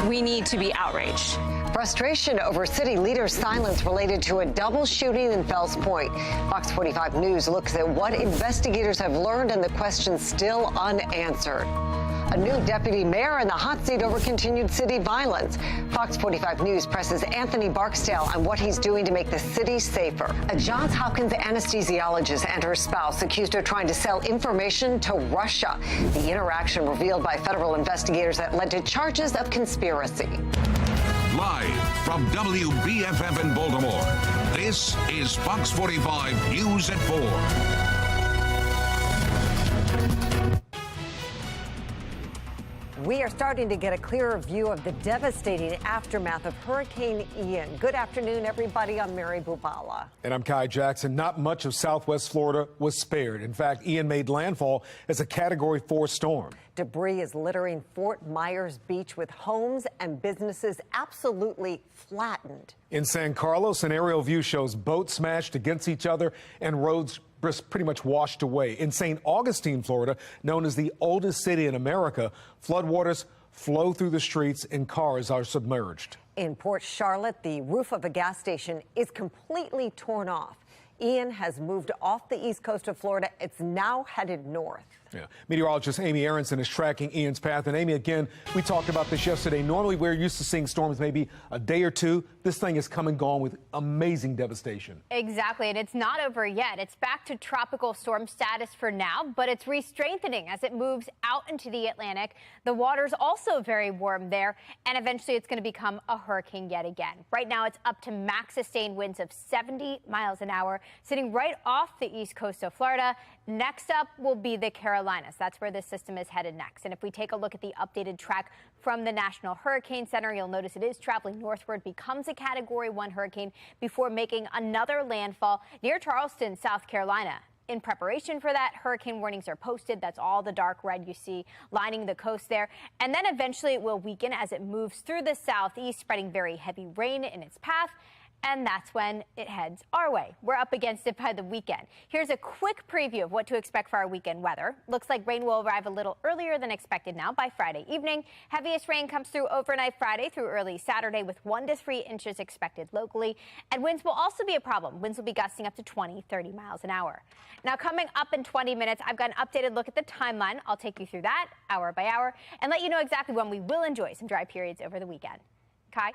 We need to be outraged. Frustration over city leaders' silence related to a double shooting in Fells Point. Fox 45 News looks at what investigators have learned and the questions still unanswered. A new deputy mayor in the hot seat over continued city violence. Fox 45 News presses Anthony Barksdale on what he's doing to make the city safer. A Johns Hopkins anesthesiologist and her spouse accused of trying to sell information to Russia. The interaction revealed by federal investigators that led to charges of conspiracy. Live from WBFF in Baltimore, this is Fox 45 News at 4. We are starting to get a clearer view of the devastating aftermath of Hurricane Ian. Good afternoon, everybody. I'm Mary Bubala. And I'm Kai Jackson. Not much of Southwest Florida was spared. In fact, Ian made landfall as a Category 4 storm. Debris is littering Fort Myers Beach with homes and businesses absolutely flattened. In San Carlos, an aerial view shows boats smashed against each other and roads pretty much washed away. In St. Augustine, Florida, known as the oldest city in America, floodwaters flow through the streets and cars are submerged. In Port Charlotte, the roof of a gas station is completely torn off. Ian has moved off the east coast of Florida. It's now headed north. Yeah. Meteorologist Amy Aronson is tracking Ian's path. And Amy, again, we talked about this yesterday. Normally, we're used to seeing storms maybe a day or two. This thing has come and gone with amazing devastation. Exactly. And it's not over yet. It's back to tropical storm status for now, but it's re-strengthening as it moves out into the Atlantic. The water's also very warm there, and eventually it's going to become a hurricane yet again. Right now, it's up to max sustained winds of 70 miles an hour, sitting right off the east coast of Florida. Next up will be the Carolinas. That's where this system is headed next. And if we take a look at the updated track from the National Hurricane Center, you'll notice it is traveling northward, becomes a Category 1 hurricane before making another landfall near Charleston, South Carolina. In preparation for that, hurricane warnings are posted. That's all the dark red you see lining the coast there. And then eventually it will weaken as it moves through the southeast, spreading very heavy rain in its path. And that's when it heads our way. We're up against it by the weekend. Here's a quick preview of what to expect for our weekend weather. Looks like rain will arrive a little earlier than expected now by Friday evening. Heaviest rain comes through overnight Friday through early Saturday with 1 to 3 inches expected locally. And winds will also be a problem. Winds will be gusting up to 20, 30 miles an hour. Now coming up in 20 minutes, I've got an updated look at the timeline. I'll take you through that hour by hour and let you know exactly when we will enjoy some dry periods over the weekend. Kai?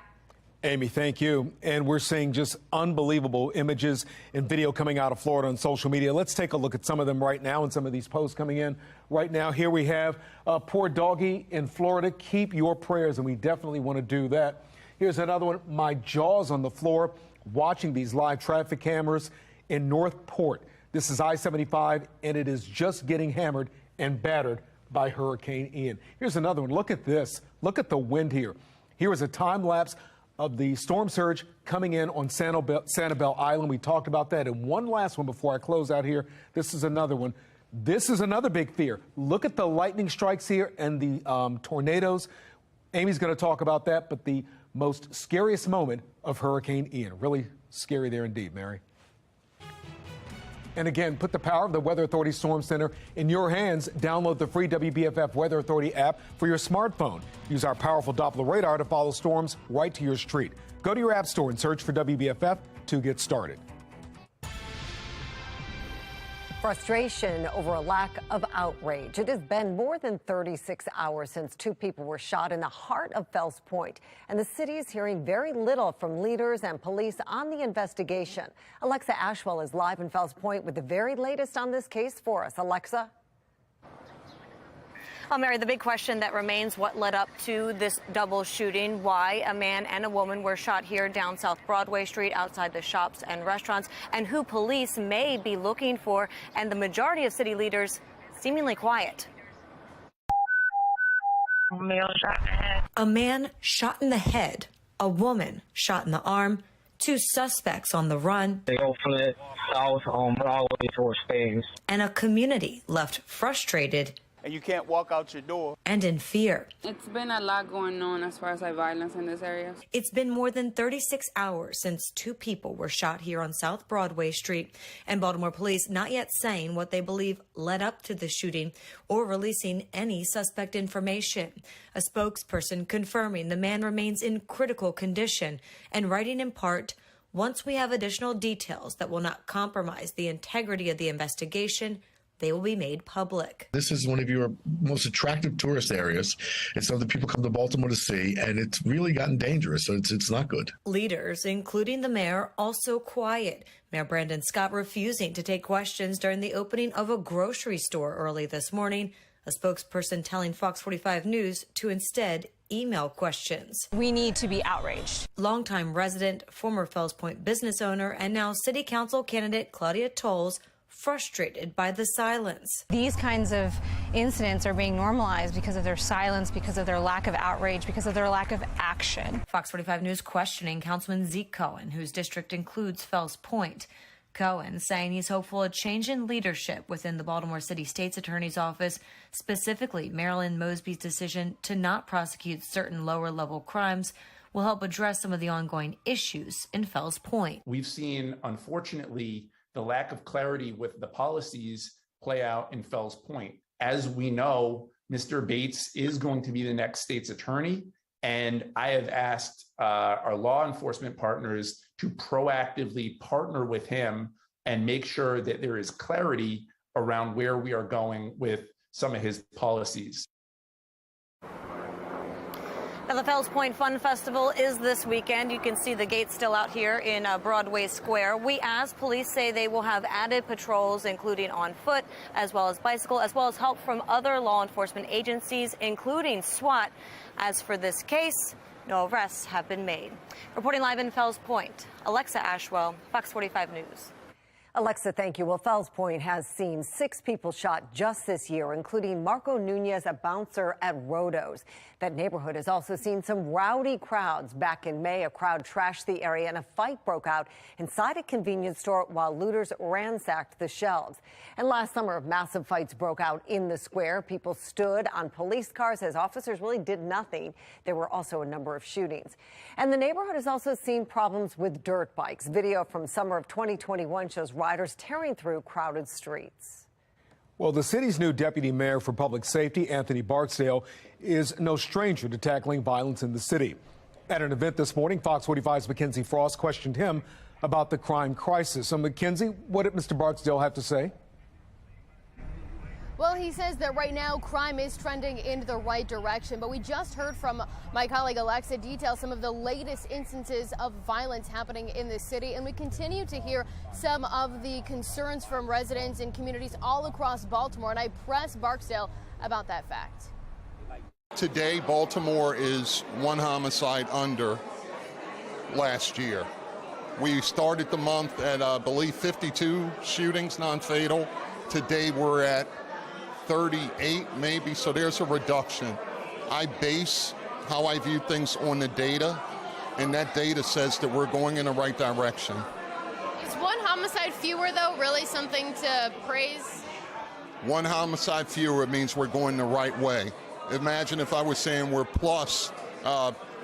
Amy, thank you. And we're seeing just unbelievable images and video coming out of Florida on social media. Let's take a look at some of them right now and some of these posts coming in right now. Here we have a poor doggy in Florida. Keep your prayers, and we definitely want to do that. Here's another one. My jaw's on the floor watching these live traffic cameras in Northport. This is I-75, and it is just getting hammered and battered by Hurricane Ian. Here's another one. Look at this. Look at the wind here. Here is a time lapse of the storm surge coming in on Sanibel Island. We talked about that. And one last one before I close out here. This is another one. This is another big fear. Look at the lightning strikes here and the tornadoes. Amy's going to talk about that, but the most scariest moment of Hurricane Ian. Really scary there indeed, Mary. And again, put the power of the Weather Authority Storm Center in your hands. Download the free WBFF Weather Authority app for your smartphone. Use our powerful Doppler radar to follow storms right to your street. Go to your app store and search for WBFF to get started. Frustration over a lack of outrage. It has been more than 36 hours since 2 people were shot in the heart of Fells Point, and the city is hearing very little from leaders and police on the investigation. Alexa Ashwell is live in Fells Point with the very latest on this case for us. Alexa? Well, Mary, the big question that remains, what led up to this double shooting, why a man and a woman were shot here down South Broadway Street outside the shops and restaurants, and who police may be looking for, and the majority of city leaders seemingly quiet. A man shot in the head, a woman shot in the arm, 2 suspects on the run, They go from south on Broadway towards Spain. and a community left frustrated and you can't walk out your door. And in fear. It's been a lot going on as far as violence in this area. It's been more than 36 hours since 2 people were shot here on South Broadway Street, and Baltimore police not yet saying what they believe led up to the shooting or releasing any suspect information. A spokesperson confirming the man remains in critical condition and writing in part, "Once we have additional details that will not compromise the integrity of the investigation, they will be made public." This is one of your most attractive tourist areas. It's something people come to Baltimore to see, and it's really gotten dangerous, so it's not good. Leaders, including the mayor, also quiet. Mayor Brandon Scott refusing to take questions during the opening of a grocery store early this morning. A spokesperson telling Fox 45 News to instead email questions. We need to be outraged. Longtime resident, former Fells Point business owner, and now city council candidate Claudia Tolles frustrated by the silence. These kinds of incidents are being normalized because of their silence, because of their lack of outrage, because of their lack of action. Fox 45 News questioning Councilman Zeke Cohen, whose district includes Fells Point. Cohen saying he's hopeful a change in leadership within the Baltimore City State's Attorney's Office, specifically Marilyn Mosby's decision to not prosecute certain lower-level crimes, will help address some of the ongoing issues in Fells Point. We've seen, unfortunately, the lack of clarity with the policies play out in Fells Point. As we know, Mr. Bates is going to be the next state's attorney, and I have asked our law enforcement partners to proactively partner with him and make sure that there is clarity around where we are going with some of his policies. Now, the Fells Point Fun Festival is this weekend. You can see the gates still out here in Broadway Square. We asked, police say they will have added patrols, including on foot, as well as bicycle, as well as help from other law enforcement agencies, including SWAT. As for this case, no arrests have been made. Reporting live in Fells Point, Alexa Ashwell, Fox 45 News. Alexa, thank you. Well, Fells Point has seen 6 people shot just this year, including Marco Nunez, a bouncer at Rodo's. That neighborhood has also seen some rowdy crowds. Back in May, a crowd trashed the area and a fight broke out inside a convenience store while looters ransacked the shelves. And last summer, massive fights broke out in the square. People stood on police cars as officers really did nothing. There were also a number of shootings. And the neighborhood has also seen problems with dirt bikes. Video from summer of 2021 shows riders tearing through crowded streets. Well, the city's new deputy mayor for public safety, Anthony Barksdale, is no stranger to tackling violence in the city. At an event this morning, Fox 45's Mackenzie Frost questioned him about the crime crisis. So, Mackenzie, what did Mr. Barksdale have to say? Well, he says that right now crime is trending in the right direction, but we just heard from my colleague Alexa detail some of the latest instances of violence happening in the city, and we continue to hear some of the concerns from residents in communities all across Baltimore, and I pressed Barksdale about that fact. Today, Baltimore is 1 homicide under last year. We started the month at, I believe, 52 shootings, non-fatal. Today, we're at 38 maybe, so there's a reduction. I base how I view things on the data, and that data says that we're going in the right direction. Is 1 homicide fewer, though, really something to praise? 1 homicide fewer means we're going the right way. Imagine if I was saying we're plus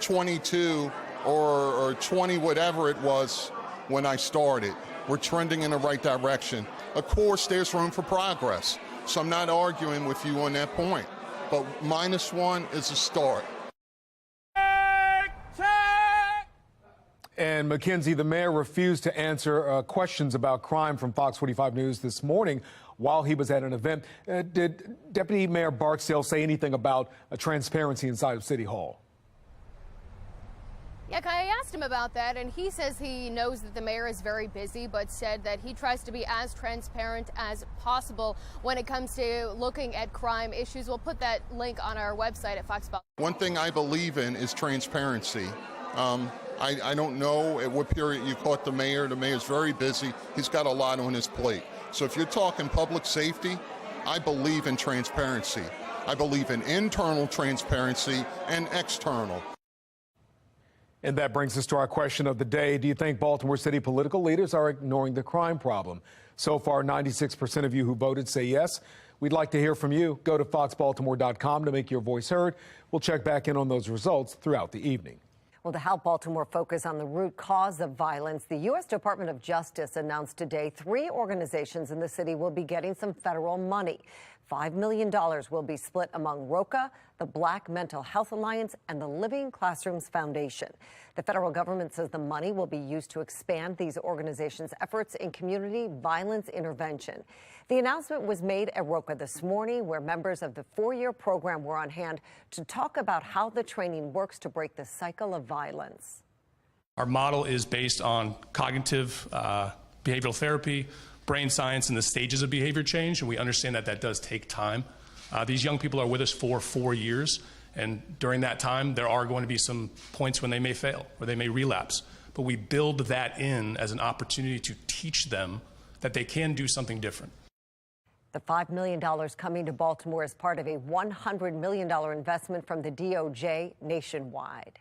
22 or 20, whatever it was when I started. We're trending in the right direction. Of course, there's room for progress. So I'm not arguing with you on that point, but -1 is a start. And Mackenzie, the mayor refused to answer questions about crime from Fox 45 News this morning while he was at an event. Did Deputy Mayor Barksdale say anything about transparency inside of City Hall? Yeah, I asked him about that, and he says he knows that the mayor is very busy, but said that he tries to be as transparent as possible when it comes to looking at crime issues. We'll put that link on our website at Fox. One thing I believe in is transparency. I don't know at what period you caught the mayor. The mayor's very busy. He's got a lot on his plate. So if you're talking public safety, I believe in transparency. I believe in internal transparency and external. And that brings us to our question of the day. Do you think Baltimore City political leaders are ignoring the crime problem? So far, 96% of you who voted say yes, We'd like to hear from you. Go to foxbaltimore.com to make your voice heard. We'll check back in on those results throughout the evening. Well, to help Baltimore focus on the root cause of violence, the U.S. Department of Justice announced today 3 organizations in the city will be getting some federal money. $5 million will be split among ROCA, the Black Mental Health Alliance, and the Living Classrooms Foundation. The federal government says the money will be used to expand these organizations' efforts in community violence intervention. The announcement was made at ROCA this morning, where members of the 4-year program were on hand to talk about how the training works to break the cycle of violence. Our model is based on cognitive behavioral therapy, brain science, and the stages of behavior change, and we understand that that does take time. These young people are with us for 4 years, and during that time, there are going to be some points when they may fail or they may relapse. But we build that in as an opportunity to teach them that they can do something different. The $5 million coming to Baltimore as part of a $100 million investment from the DOJ nationwide.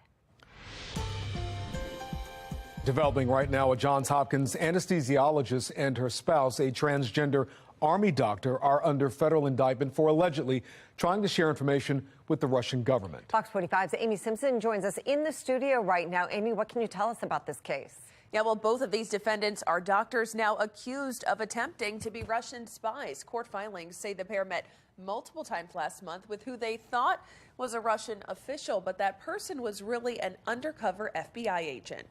Developing right now, a Johns Hopkins anesthesiologist and her spouse, a transgender Army doctor, are under federal indictment for allegedly trying to share information with the Russian government. Fox 45's Amy Simpson joins us in the studio right now. Amy, what can you tell us about this case? Yeah, well, both of these defendants are doctors now accused of attempting to be Russian spies. Court filings say the pair met multiple times last month with who they thought was a Russian official, but that person was really an undercover FBI agent.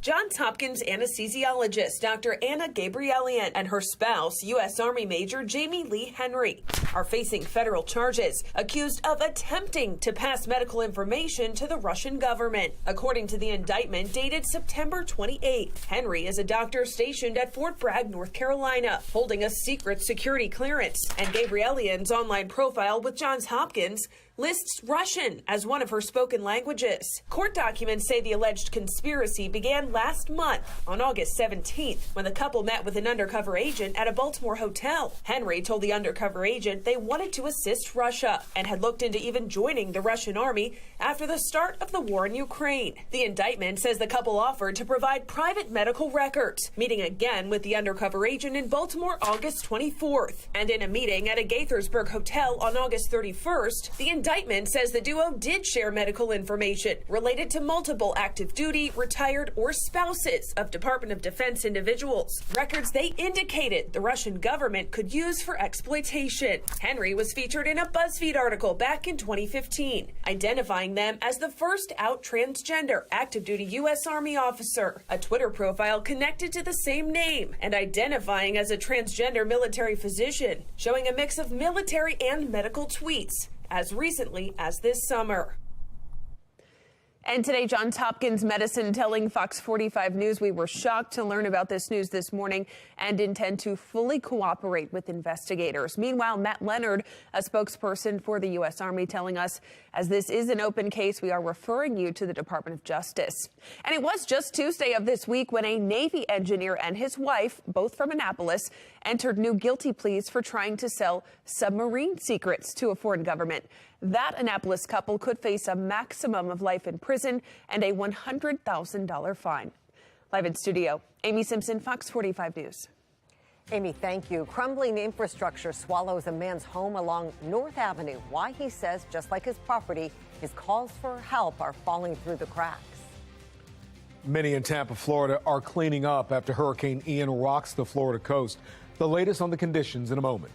Johns Hopkins anesthesiologist Dr. Anna Gabrielian and her spouse, U.S. Army Major Jamie Lee Henry, are facing federal charges, accused of attempting to pass medical information to the Russian government. According to the indictment dated September 28, Henry is a doctor stationed at Fort Bragg, North Carolina, holding a secret security clearance, and Gabrielian's online profile with Johns Hopkins lists Russian as one of her spoken languages. Court documents say the alleged conspiracy began last month on August 17th when the couple met with an undercover agent at a Baltimore hotel. Henry told the undercover agent they wanted to assist Russia and had looked into even joining the Russian army after the start of the war in Ukraine. The indictment says the couple offered to provide private medical records, meeting again with the undercover agent in Baltimore August 24th. And in a meeting at a Gaithersburg hotel on August 31st, the indictment says the duo did share medical information related to multiple active duty, retired, or spouses of Department of Defense individuals, records they indicated the Russian government could use for exploitation. Henry was featured in a BuzzFeed article back in 2015, identifying them as the first out transgender active duty U.S. Army officer, a Twitter profile connected to the same name, and identifying as a transgender military physician, showing a mix of military and medical tweets as recently as this summer. And today, Johns Hopkins Medicine telling Fox 45 News we were shocked to learn about this news this morning and intend to fully cooperate with investigators. Meanwhile, Matt Leonard, a spokesperson for the U.S. Army, telling us, as this is an open case, we are referring you to the Department of Justice. And it was just Tuesday of this week when a Navy engineer and his wife, both from Annapolis, entered new guilty pleas for trying to sell submarine secrets to a foreign government. That Annapolis couple could face a maximum of life in prison and a $100,000 fine. Live in studio, Amy Simpson, Fox 45 News. Amy, thank you. Crumbling infrastructure swallows a man's home along North Avenue. Why, he says, just like his property, his calls for help are falling through the cracks. Many in Tampa, Florida, are cleaning up after Hurricane Ian rocks the Florida coast. The latest on the conditions in a moment.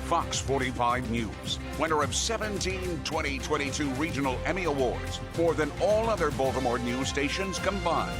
Fox 45 News, winner of 17 2022 Regional Emmy Awards, more than all other Baltimore news stations combined.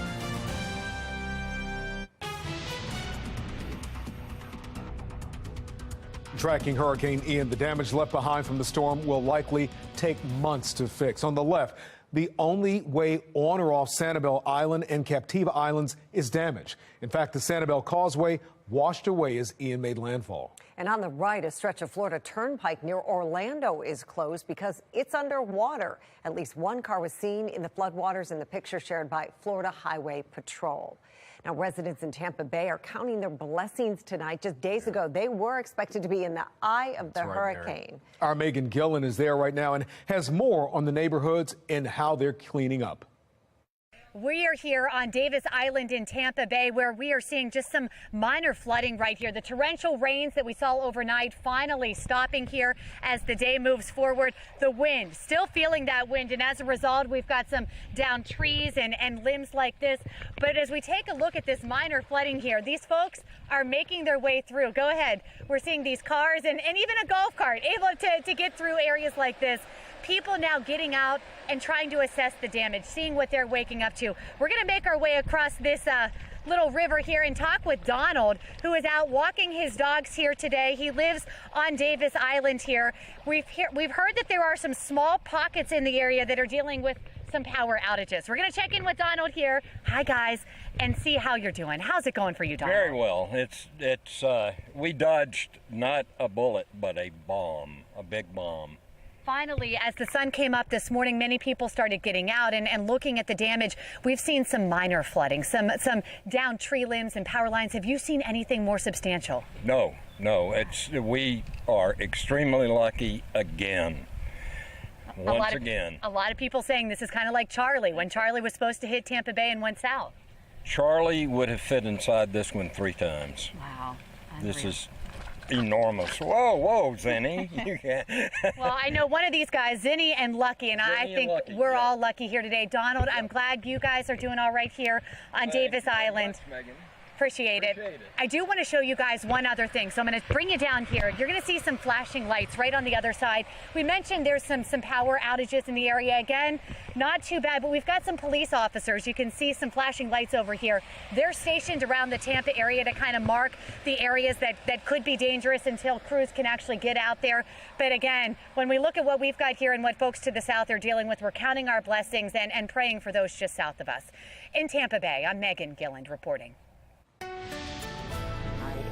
Tracking Hurricane Ian, the damage left behind from the storm will likely take months to fix. On the left, the only way on or off Sanibel Island and Captiva Islands is damaged. In fact, the Sanibel Causeway washed away as Ian made landfall. And on the right, a stretch of Florida Turnpike near Orlando is closed because it's underwater. At least one car was seen in the floodwaters in the picture shared by Florida Highway Patrol. Now, residents in Tampa Bay are counting their blessings tonight. Just days ago, they were expected to be in the eye of the hurricane. Our Megan Gillen is there right now and has more on the neighborhoods and how they're cleaning up. We are here on Davis Island in Tampa Bay, where we are seeing just some minor flooding right here. The torrential rains that we saw overnight finally stopping here as the day moves forward. The wind, still feeling that wind, and as a result, we've got some downed trees and limbs like this. But as we take a look at this minor flooding here, these folks are making their way through. Go ahead. We're seeing these cars and even a golf cart able to get through areas like this. People now getting out and trying to assess the damage, seeing what they're waking up to. We're going to make our way across this little river here and talk with Donald, who is out walking his dogs here today. He lives on Davis Island here. We've heard that there are some small pockets in the area that are dealing with some power outages. We're going to check in with Donald here. Hi, guys, and see how you're doing. How's it going for you, Donald? Very well. We dodged not a bullet, but a bomb, a big bomb. Finally, as the sun came up this morning, many people started getting out and looking at the damage. We've seen some minor flooding, some downed tree limbs and power lines. Have you seen anything more substantial? No. We are extremely lucky again. Once again. A lot of people saying this is kind of like Charlie, when Charlie was supposed to hit Tampa Bay and went south. Charlie would have fit inside this one 3 times. Wow. This is enormous. Whoa, Zinni. You can't. Well, I know one of these guys, Zinni and Lucky, and I think we're all lucky here today. Donald, I'm glad you guys are doing all right here on Davis Island. Megan. Appreciate it. I do want to show you guys one other thing. So I'm going to bring you down here. You're going to see some flashing lights right on the other side. We mentioned there's some power outages in the area. Again, not too bad, but we've got some police officers. You can see some flashing lights over here. They're stationed around the Tampa area to kind of mark the areas that could be dangerous until crews can actually get out there. But again, when we look at what we've got here and what folks to the south are dealing with, we're counting our blessings and praying for those just south of us. In Tampa Bay, I'm Megan Gilland reporting.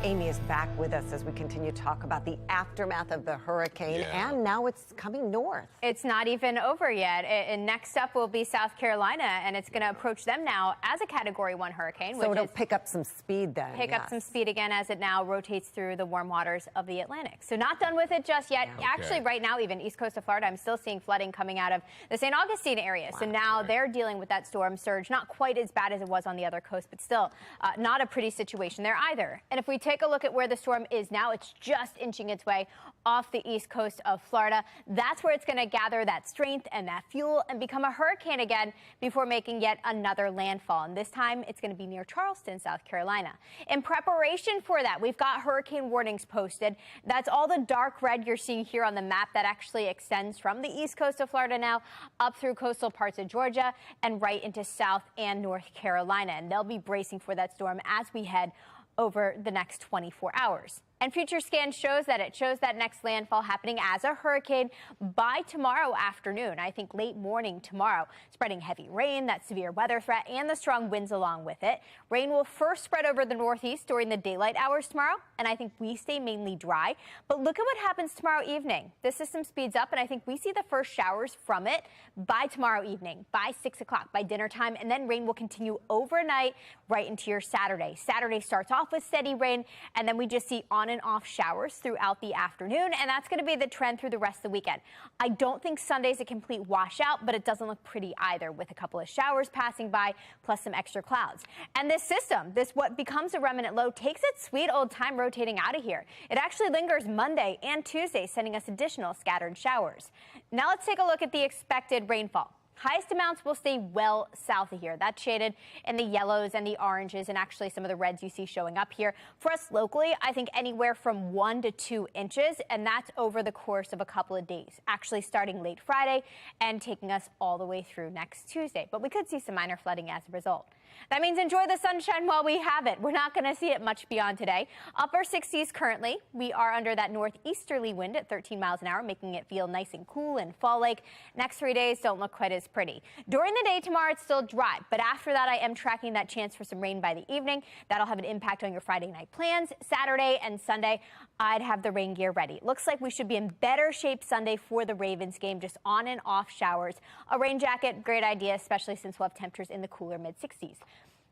Amy is back with us as we continue to talk about the aftermath of the hurricane, and now it's coming north. It's not even over yet. And next up will be South Carolina, and it's going to approach them now as a Category 1 hurricane. So it'll pick up some speed then. Pick up some speed again as it now rotates through the warm waters of the Atlantic. So not done with it just yet. Okay. Actually, right now, even east coast of Florida, I'm still seeing flooding coming out of the St. Augustine area. Wow. So now they're dealing with that storm surge. Not quite as bad as it was on the other coast, but still not a pretty situation there either. And if we take a look at where the storm is now, it's just inching its way off the east coast of Florida. That's where it's going to gather that strength and that fuel and become a hurricane again before making yet another landfall. And this time it's going to be near Charleston, South Carolina. In preparation for that, we've got hurricane warnings posted. That's all the dark red you're seeing here on the map that actually extends from the east coast of Florida now up through coastal parts of Georgia and right into South and North Carolina. And they'll be bracing for that storm as we head over the next 24 hours. And Future Scan shows that next landfall happening as a hurricane by tomorrow afternoon. I think late morning tomorrow, spreading heavy rain, that severe weather threat, and the strong winds along with it. Rain will first spread over the northeast during the daylight hours tomorrow, and I think we stay mainly dry. But look at what happens tomorrow evening. The system speeds up, and I think we see the first showers from it by tomorrow evening, by 6 o'clock, by dinner time, and then rain will continue overnight right into your Saturday. Saturday starts off with steady rain, and then we just see on and off showers throughout the afternoon, and that's going to be the trend through the rest of the weekend. I don't think Sunday's a complete washout, but it doesn't look pretty either, with a couple of showers passing by plus some extra clouds. And this system, what becomes a remnant low, takes its sweet old time rotating out of here. It actually lingers Monday and Tuesday, sending us additional scattered showers. Now let's take a look at the expected rainfall. Highest amounts will stay well south of here. That's shaded in the yellows and the oranges and actually some of the reds you see showing up here. For us locally, I think anywhere from 1 to 2 inches, and that's over the course of a couple of days, actually starting late Friday and taking us all the way through next Tuesday. But we could see some minor flooding as a result. That means enjoy the sunshine while we have it. We're not going to see it much beyond today. Upper 60s currently. We are under that northeasterly wind at 13 miles an hour, making it feel nice and cool and fall-like. Next 3 days don't look quite as pretty. During the day tomorrow, it's still dry, but after that, I am tracking that chance for some rain by the evening. That'll have an impact on your Friday night plans. Saturday and Sunday, I'd have the rain gear ready. Looks like we should be in better shape Sunday for the Ravens game, just on and off showers. A rain jacket, great idea, especially since we'll have temperatures in the cooler mid-60s.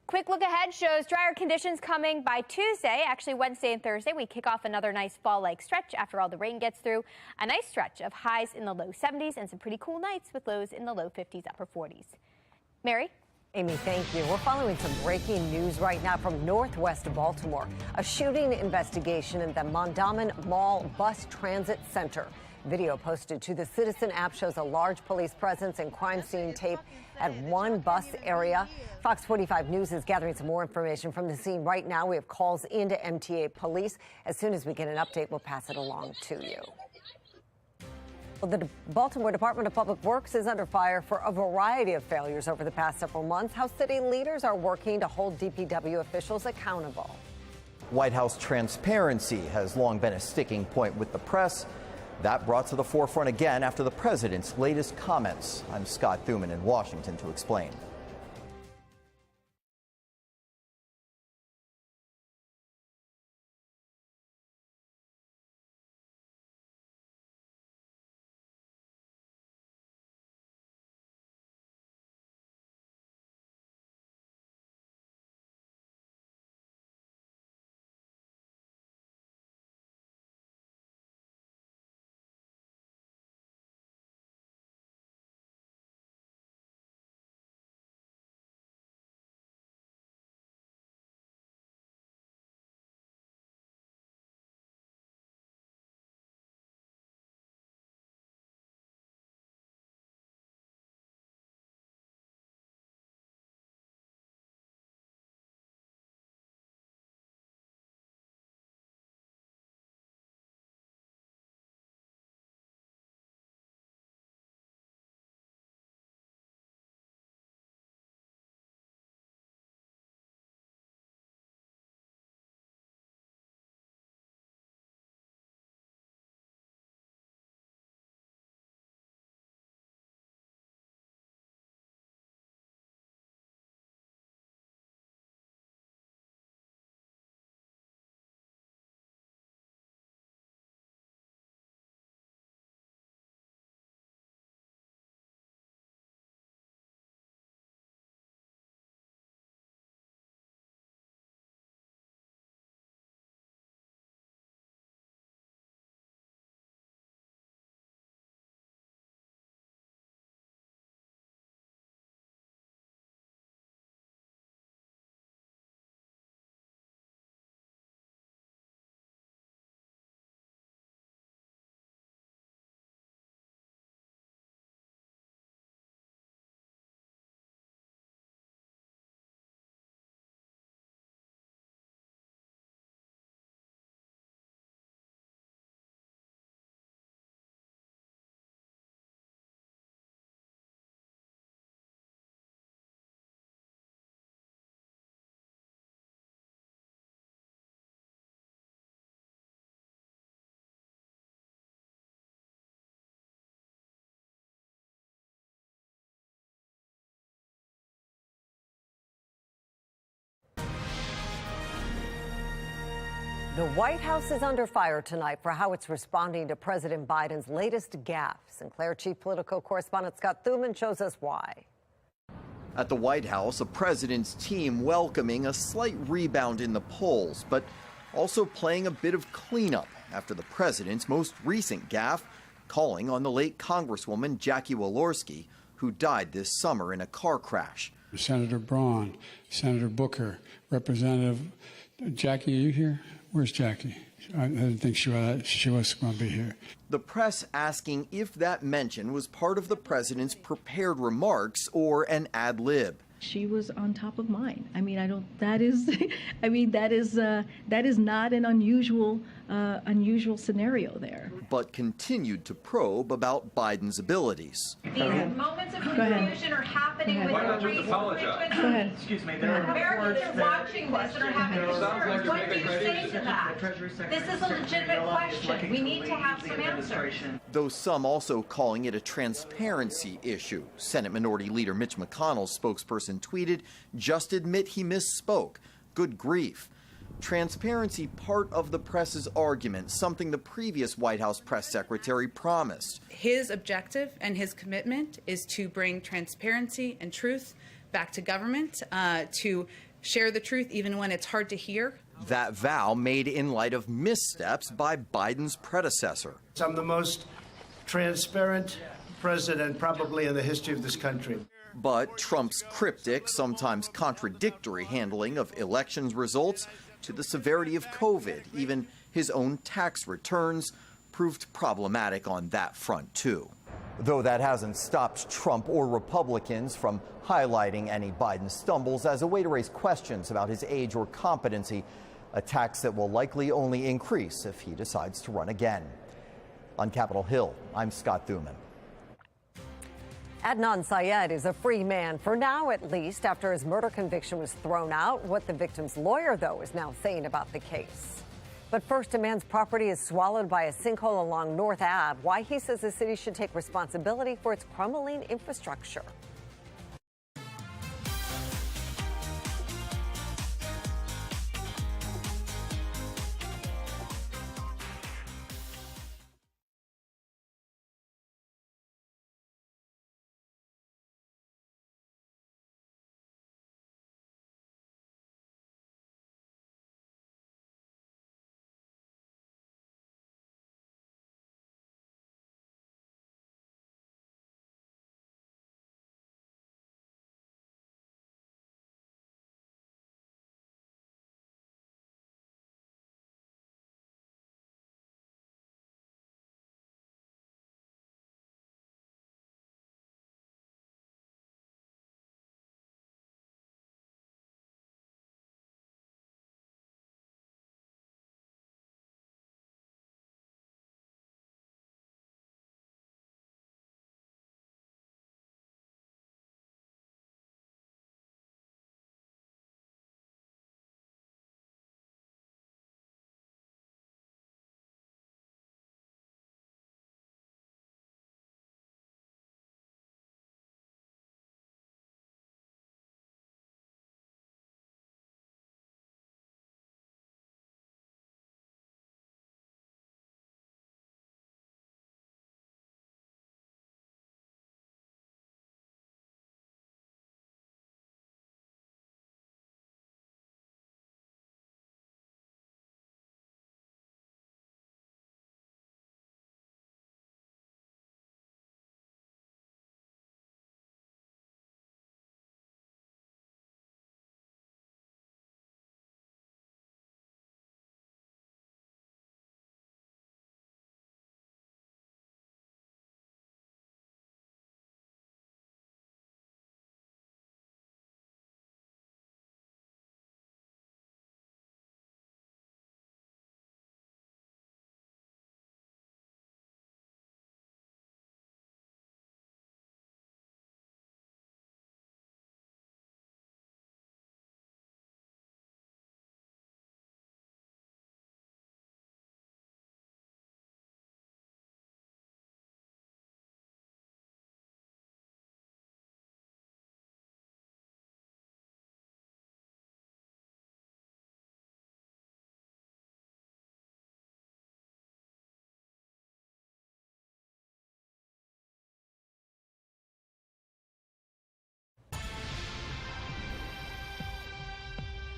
Quick look ahead shows drier conditions coming by Tuesday. Actually, Wednesday and Thursday, we kick off another nice fall-like stretch after all the rain gets through. A nice stretch of highs in the low 70s and some pretty cool nights with lows in the low 50s, upper 40s. Mary? Amy, thank you. We're following some breaking news right now from northwest Baltimore. A shooting investigation in the Mondawmin Mall Bus Transit Center. Video posted to the Citizen app shows a large police presence and crime scene tape at one bus area. Fox 45 News is gathering some more information from the scene right now. We have calls into MTA police. As soon as we get an update, we'll pass it along to you. Well, the Baltimore Department of Public Works is under fire for a variety of failures over the past several months. How city leaders are working to hold DPW officials accountable. White House transparency has long been a sticking point with the press. That brought to the forefront again after the president's latest comments. I'm Scott Thuman in Washington to explain. The White House is under fire tonight for how it's responding to President Biden's latest gaffe. Sinclair chief political correspondent Scott Thuman shows us why. At the White House, a president's team welcoming a slight rebound in the polls, but also playing a bit of cleanup after the president's most recent gaffe, calling on the late Congresswoman Jackie Walorski, who died this summer in a car crash. Senator Braun, Senator Booker, Representative Jackie, are you here? Where's Jackie? I didn't think she was going to be here. The press asking if that mention was part of the president's prepared remarks or an ad lib. She was on top of mind. I mean, that is not an unusual scenario there. But continued to probe about Biden's abilities. These moments of confusion are happening with the recent Go ahead. Excuse me. Americans are watching this and are having concerns. What do you say to that? This is a legitimate question. We need to have some answers. Though some also calling it a transparency issue. Senate Minority Leader Mitch McConnell's spokesperson tweeted, "Just admit he misspoke. Good grief." Transparency part of the press's argument, something the previous White House press secretary promised. His objective and his commitment is to bring transparency and truth back to government, to share the truth even when it's hard to hear. That vow made in light of missteps by Biden's predecessor. I'm the most transparent president probably in the history of this country. But Trump's cryptic, sometimes contradictory handling of elections results to the severity of COVID, even his own tax returns, proved problematic on that front, too. Though that hasn't stopped Trump or Republicans from highlighting any Biden stumbles as a way to raise questions about his age or competency, a tax that will likely only increase if he decides to run again. On Capitol Hill, I'm Scott Thuman. Adnan Syed is a free man, for now at least, after his murder conviction was thrown out. What the victim's lawyer, though, is now saying about the case. But first, a man's property is swallowed by a sinkhole along North Ave. Why he says the city should take responsibility for its crumbling infrastructure.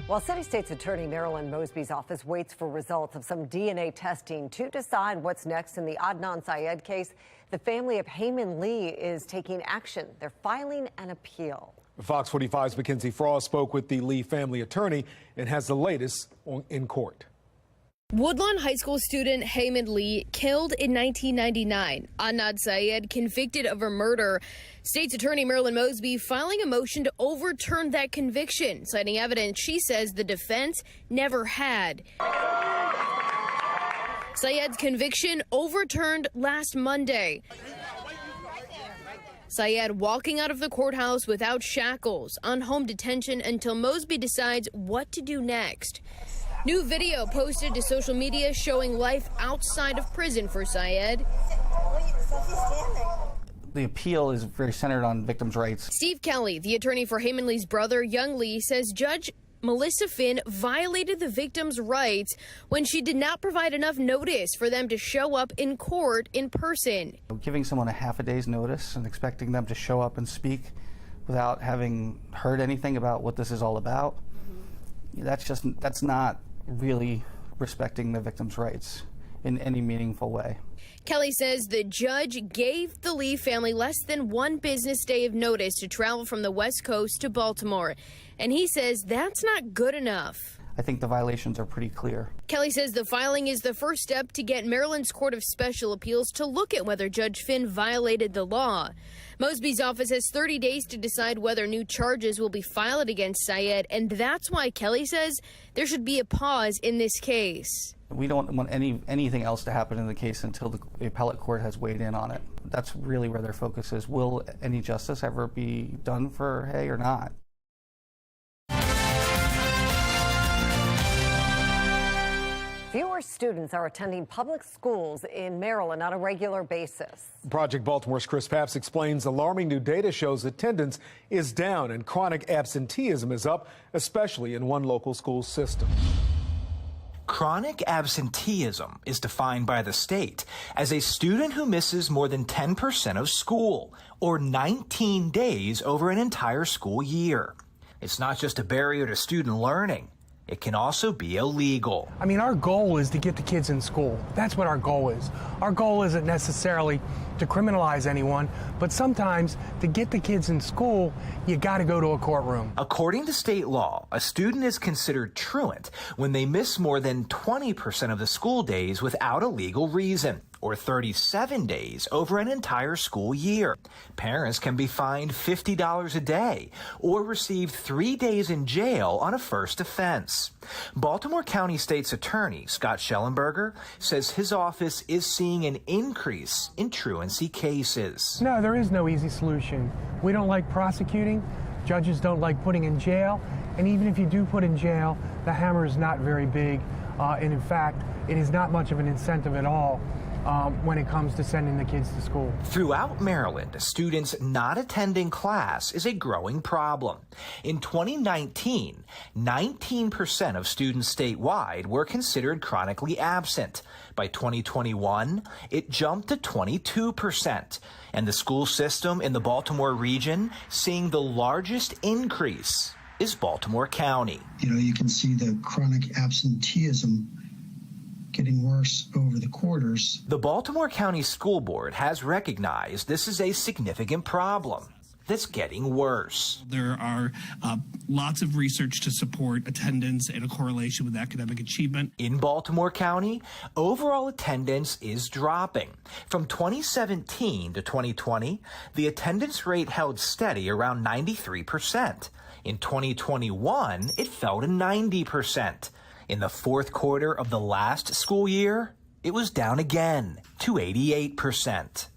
While City State's Attorney Marilyn Mosby's office waits for results of some DNA testing to decide what's next in the Adnan Syed case, the family of Heyman Lee is taking action. They're filing an appeal. Fox 45's Mackenzie Frost spoke with the Lee family attorney and has the latest in court. Woodlawn High School student Heyman Lee killed in 1999. Adnan Syed convicted of a murder. State's Attorney Marilyn Mosby filing a motion to overturn that conviction, citing evidence she says the defense never had. Syed's conviction overturned last Monday. Syed walking out of the courthouse without shackles, on home detention until Mosby decides what to do next. New video posted to social media showing life outside of prison for Syed. The appeal is very centered on victims' rights. Steve Kelly, the attorney for Heyman Lee's brother, Young Lee, says Judge Melissa Finn violated the victims' rights when she did not provide enough notice for them to show up in court in person. Giving someone a half a day's notice and expecting them to show up and speak without having heard anything about what this is all about, that's not really respecting the victims' rights in any meaningful way. Kelly says the judge gave the Lee family less than one business day of notice to travel from the West Coast to Baltimore, and he says that's not good enough. I think the violations are pretty clear. Kelly says the filing is the first step to get Maryland's Court of Special Appeals to look at whether Judge Finn violated the law. Mosby's office has 30 days to decide whether new charges will be filed against Syed, and that's why Kelly says there should be a pause in this case. We don't want anything else to happen in the case until the appellate court has weighed in on it. That's really where their focus is. Will any justice ever be done for Hay or not? Fewer students are attending public schools in Maryland on a regular basis. Project Baltimore's Chris Papps explains alarming new data shows attendance is down and chronic absenteeism is up, especially in one local school system. Chronic absenteeism is defined by the state as a student who misses more than 10% of school, or 19 days over an entire school year. It's not just a barrier to student learning. It can also be illegal. I mean, our goal is to get the kids in school. That's what our goal is. Our goal isn't necessarily to criminalize anyone, but sometimes to get the kids in school, you got to go to a courtroom. According to state law, a student is considered truant when they miss more than 20% of the school days without a legal reason, or 37 days over an entire school year. Parents can be fined $50 a day or receive 3 days in jail on a first offense. Baltimore County State's Attorney Scott Schellenberger says his office is seeing an increase in truancy cases. No, there is no easy solution. We don't like prosecuting. Judges don't like putting in jail. And even if you do put in jail, the hammer is not very big. And in fact, it is not much of an incentive at all when it comes to sending the kids to school. Throughout Maryland, students not attending class is a growing problem. In 2019, 19% of students statewide were considered chronically absent. By 2021, it jumped to 22%. And the school system in the Baltimore region seeing the largest increase is Baltimore County. You know, you can see the chronic absenteeism getting worse over the quarters. The Baltimore County School Board has recognized this is a significant problem that's getting worse. There are lots of research to support attendance and a correlation with academic achievement. In Baltimore County, overall attendance is dropping. From 2017 to 2020, the attendance rate held steady around 93%. In 2021, it fell to 90%. In the fourth quarter of the last school year, it was down again to 88%.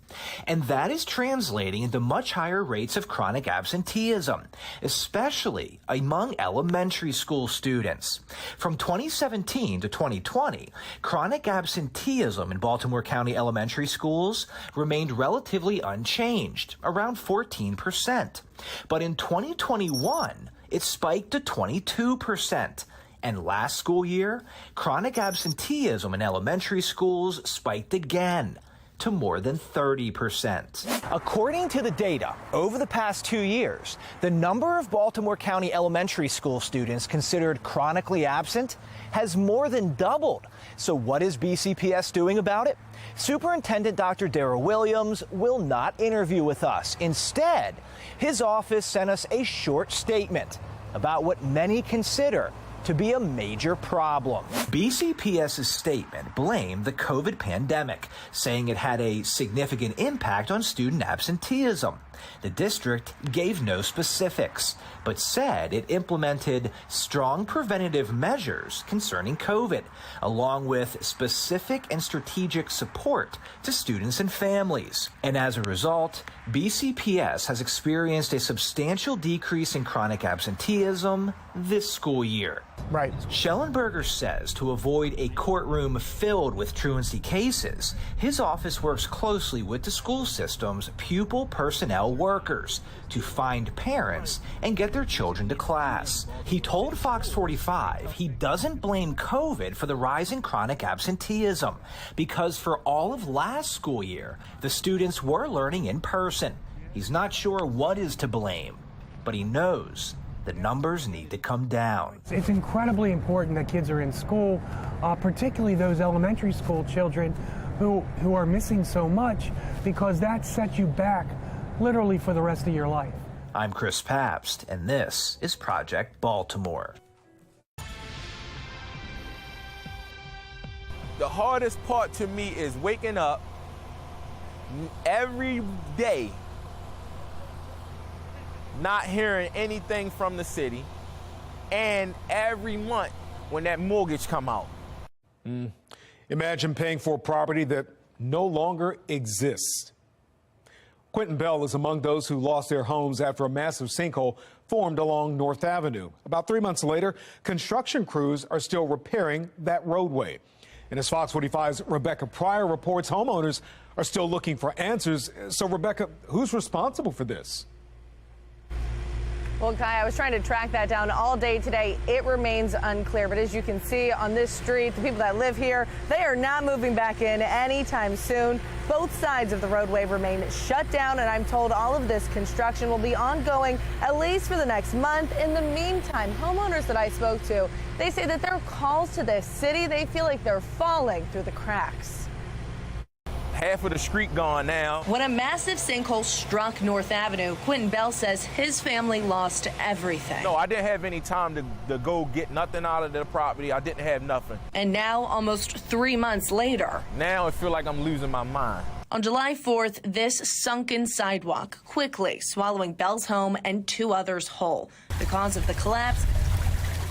And that is translating into much higher rates of chronic absenteeism, especially among elementary school students. From 2017 to 2020, chronic absenteeism in Baltimore County elementary schools remained relatively unchanged, around 14%. But in 2021, it spiked to 22%. And last school year, chronic absenteeism in elementary schools spiked again to more than 30%. According to the data, over the past 2 years, the number of Baltimore County elementary school students considered chronically absent has more than doubled. So what is BCPS doing about it? Superintendent Dr. Darrell Williams will not interview with us. Instead, his office sent us a short statement about what many consider to be a major problem. BCPS's statement blamed the COVID pandemic, saying it had a significant impact on student absenteeism. The district gave no specifics, but said it implemented strong preventative measures concerning COVID, along with specific and strategic support to students and families. And as a result, BCPS has experienced a substantial decrease in chronic absenteeism this school year. Right. Schellenberger says to avoid a courtroom filled with truancy cases, his office works closely with the school system's pupil personnel workers to find parents and get their children to class. He told FOX45 he doesn't blame COVID for the rise in chronic absenteeism because for all of last school year, the students were learning in person. He's not sure what is to blame, but he knows the numbers need to come down. It's incredibly important that kids are in school, particularly those elementary school children who are missing so much, because that sets you back literally for the rest of your life. I'm Chris Pabst, and this is Project Baltimore. The hardest part to me is waking up every day not hearing anything from the city, and every month when that mortgage come out. Imagine paying for a property that no longer exists. Quentin Bell is among those who lost their homes after a massive sinkhole formed along North Avenue. About 3 months later, construction crews are still repairing that roadway. And as Fox 45's Rebecca Pryor reports, homeowners are still looking for answers. So, Rebecca, who's responsible for this? Well, Kai, I was trying to track that down all day today. It remains unclear. But as you can see on this street, the people that live here, they are not moving back in anytime soon. Both sides of the roadway remain shut down, and I'm told all of this construction will be ongoing at least for the next month. In the meantime, homeowners that I spoke to, they say that their calls to the city, they feel like they're falling through the cracks. Half of the street gone now. When a massive sinkhole struck North Avenue, Quentin Bell says his family lost everything. No, I didn't have any time to go get nothing out of the property. I didn't have nothing. And now, almost 3 months later, now I feel like I'm losing my mind. On July 4th, this sunken sidewalk quickly swallowing Bell's home and 2 others whole. The cause of the collapse?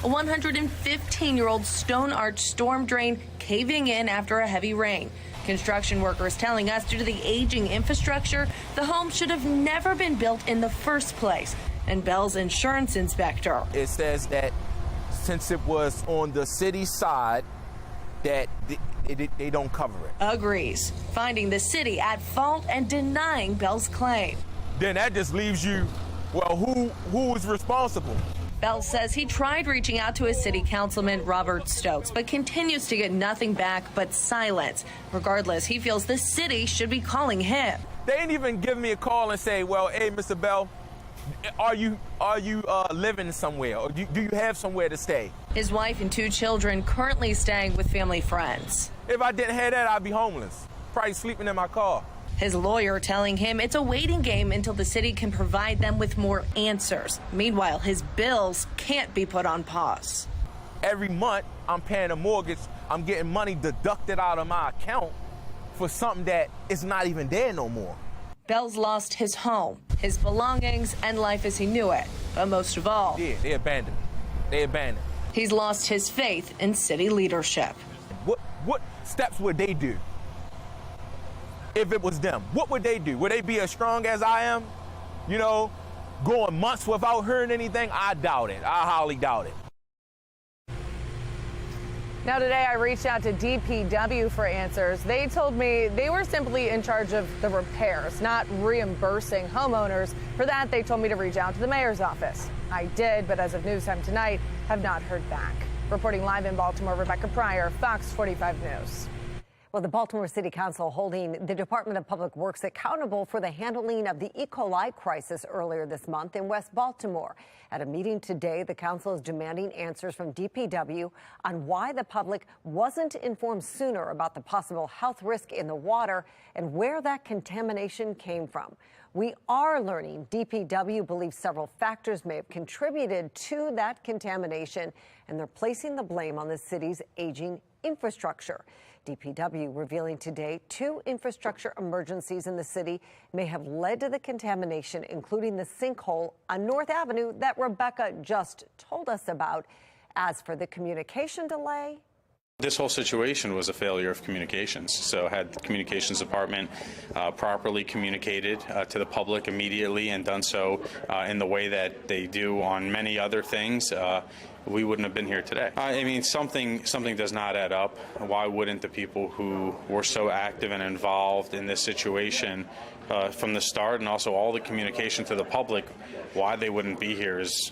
A 115-year-old stone arch storm drain caving in after a heavy rain. Construction workers telling us due to the aging infrastructure, the home should have never been built in the first place. And Bell's insurance inspector. It says that since it was on the city side, that they don't cover it. Agrees, finding the city at fault and denying Bell's claim. Then that just leaves you, well, who is responsible? Bell says he tried reaching out to his city councilman, Robert Stokes, but continues to get nothing back but silence. Regardless, he feels the city should be calling him. They ain't even give me a call and say, well, hey, Mr. Bell, are you living somewhere, or do you have somewhere to stay? His wife and 2 children currently staying with family friends. If I didn't have that, I'd be homeless, probably sleeping in my car. His lawyer telling him it's a waiting game until the city can provide them with more answers. Meanwhile, his bills can't be put on pause. Every month, I'm paying a mortgage. I'm getting money deducted out of my account for something that is not even there no more. Bell's lost his home, his belongings, and life as he knew it. But most of all, yeah, they abandoned. They abandoned. He's lost his faith in city leadership. What steps would they do? If it was them, what would they do? Would they be as strong as I am? You know, going months without hearing anything? I doubt it. I highly doubt it. Now today I reached out to DPW for answers. They told me they were simply in charge of the repairs, not reimbursing homeowners. For that, they told me to reach out to the mayor's office. I did, but as of news time tonight, have not heard back. Reporting live in Baltimore, Rebecca Pryor, Fox 45 News. Well, the Baltimore City Council holding the Department of Public Works accountable for the handling of the E. coli crisis earlier this month in West Baltimore. At a meeting today, the council is demanding answers from DPW on why the public wasn't informed sooner about the possible health risk in the water and where that contamination came from. We are learning DPW believes several factors may have contributed to that contamination, and they're placing the blame on the city's aging infrastructure. DPW revealing today 2 infrastructure emergencies in the city may have led to the contamination, including the sinkhole on North Avenue that Rebecca just told us about. As for the communication delay, this whole situation was a failure of communications. So had the communications department properly communicated to the public immediately and done so in the way that they do on many other things, we wouldn't have been here today. I mean, something does not add up. Why wouldn't the people who were so active and involved in this situation from the start, and also all the communication to the public, why they wouldn't be here is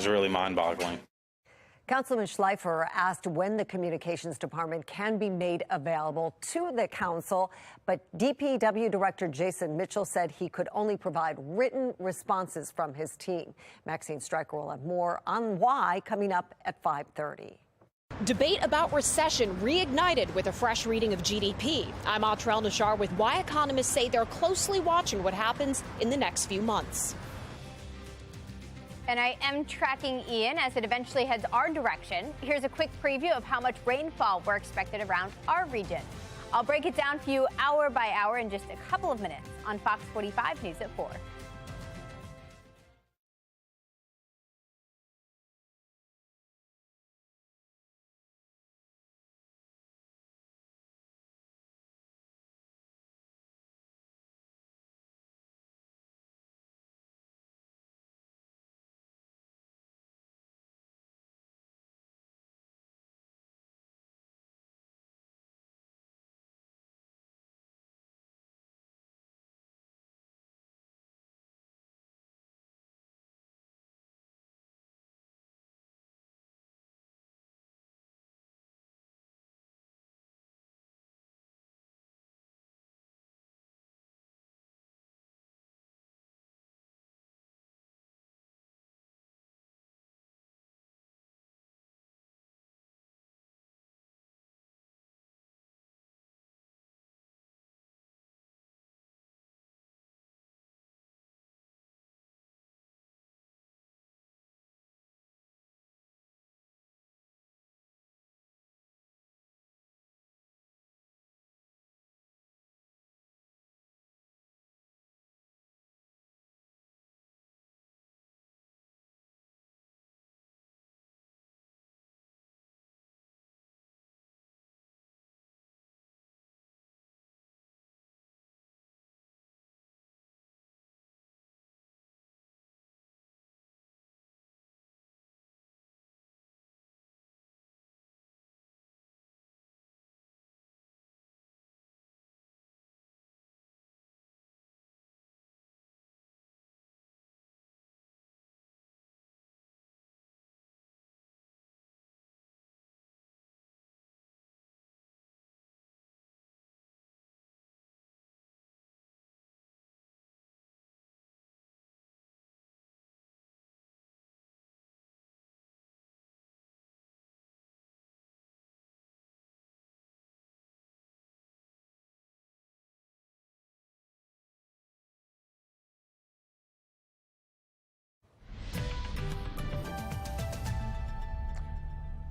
really mind-boggling. Councilman Schleifer asked when the communications department can be made available to the council, but DPW Director Jason Mitchell said he could only provide written responses from his team. Maxine Stryker will have more on why coming up at 5:30. Debate about recession reignited with a fresh reading of GDP. I'm Atrell Nashar with why economists say they're closely watching what happens in the next few months. And I am tracking Ian as it eventually heads our direction. Here's a quick preview of how much rainfall we're expected around our region. I'll break it down for you hour by hour in just a couple of minutes on Fox 45 News at 4.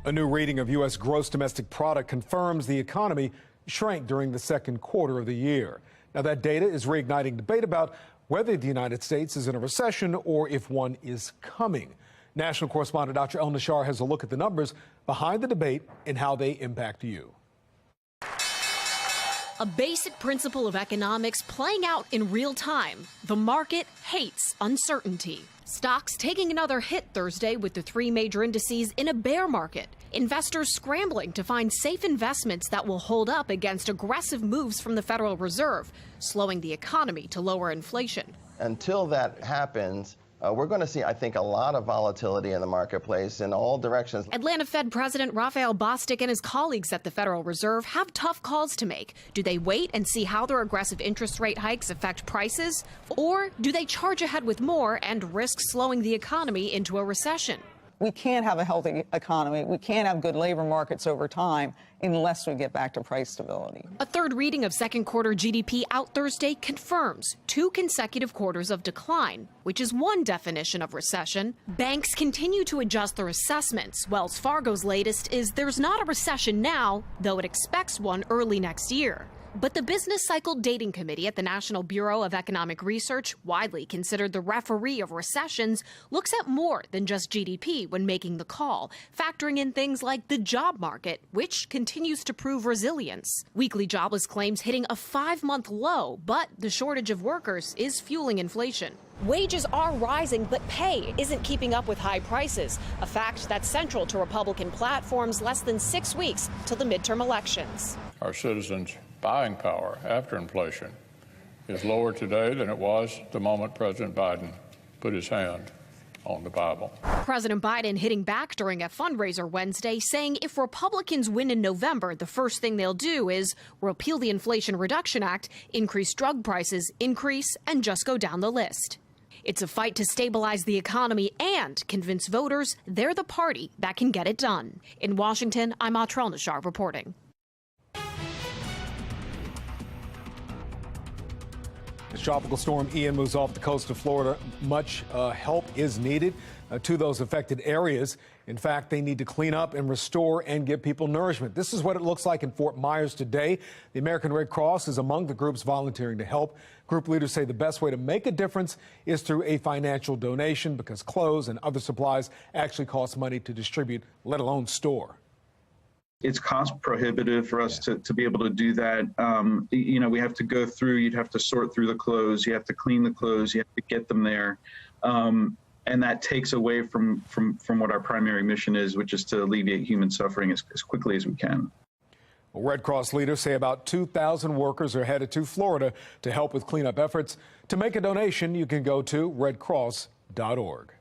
A new reading of U.S. gross domestic product confirms the economy shrank during the second quarter of the year. Now, that data is reigniting debate about whether the United States is in a recession or if one is coming. National correspondent Dr. El Nashar has a look at the numbers behind the debate and how they impact you. A basic principle of economics playing out in real time. The market hates uncertainty. Stocks taking another hit Thursday with the 3 major indices in a bear market. Investors scrambling to find safe investments that will hold up against aggressive moves from the Federal Reserve, slowing the economy to lower inflation. Until that happens, we're going to see, I think, a lot of volatility in the marketplace in all directions. Atlanta Fed President Raphael Bostic and his colleagues at the Federal Reserve have tough calls to make. Do they wait and see how their aggressive interest rate hikes affect prices? Or do they charge ahead with more and risk slowing the economy into a recession? We can't have a healthy economy. We can't have good labor markets over time unless we get back to price stability. A third reading of second quarter GDP out Thursday confirms 2 consecutive quarters of decline, which is one definition of recession. Banks continue to adjust their assessments. Wells Fargo's latest is there's not a recession now, though it expects one early next year. But the Business Cycle Dating Committee at the National Bureau of Economic Research, widely considered the referee of recessions, looks at more than just GDP when making the call, factoring in things like the job market, which continues to prove resilience. Weekly jobless claims hitting a 5-month low, but the shortage of workers is fueling inflation. Wages are rising, but pay isn't keeping up with high prices, a fact that's central to Republican platforms less than 6 weeks till the midterm elections. Our citizens' buying power after inflation is lower today than it was the moment President Biden put his hand on the Bible. President Biden hitting back during a fundraiser Wednesday, saying if Republicans win in November, the first thing they'll do is repeal the Inflation Reduction Act, increase drug prices, and just go down the list. It's a fight to stabilize the economy and convince voters they're the party that can get it done. In Washington, I'm Atrel Nashar reporting. As Tropical Storm Ian moves off the coast of Florida, much help is needed to those affected areas. In fact, they need to clean up and restore and give people nourishment. This is what it looks like in Fort Myers today. The American Red Cross is among the groups volunteering to help. Group leaders say the best way to make a difference is through a financial donation because clothes and other supplies actually cost money to distribute, let alone store. It's cost prohibitive for us to be able to do that. We have to go through, you'd have to sort through the clothes, you have to clean the clothes, you have to get them there. And that takes away from what our primary mission is, which is to alleviate human suffering as quickly as we can. Well, Red Cross leaders say about 2,000 workers are headed to Florida to help with cleanup efforts. To make a donation, you can go to redcross.org.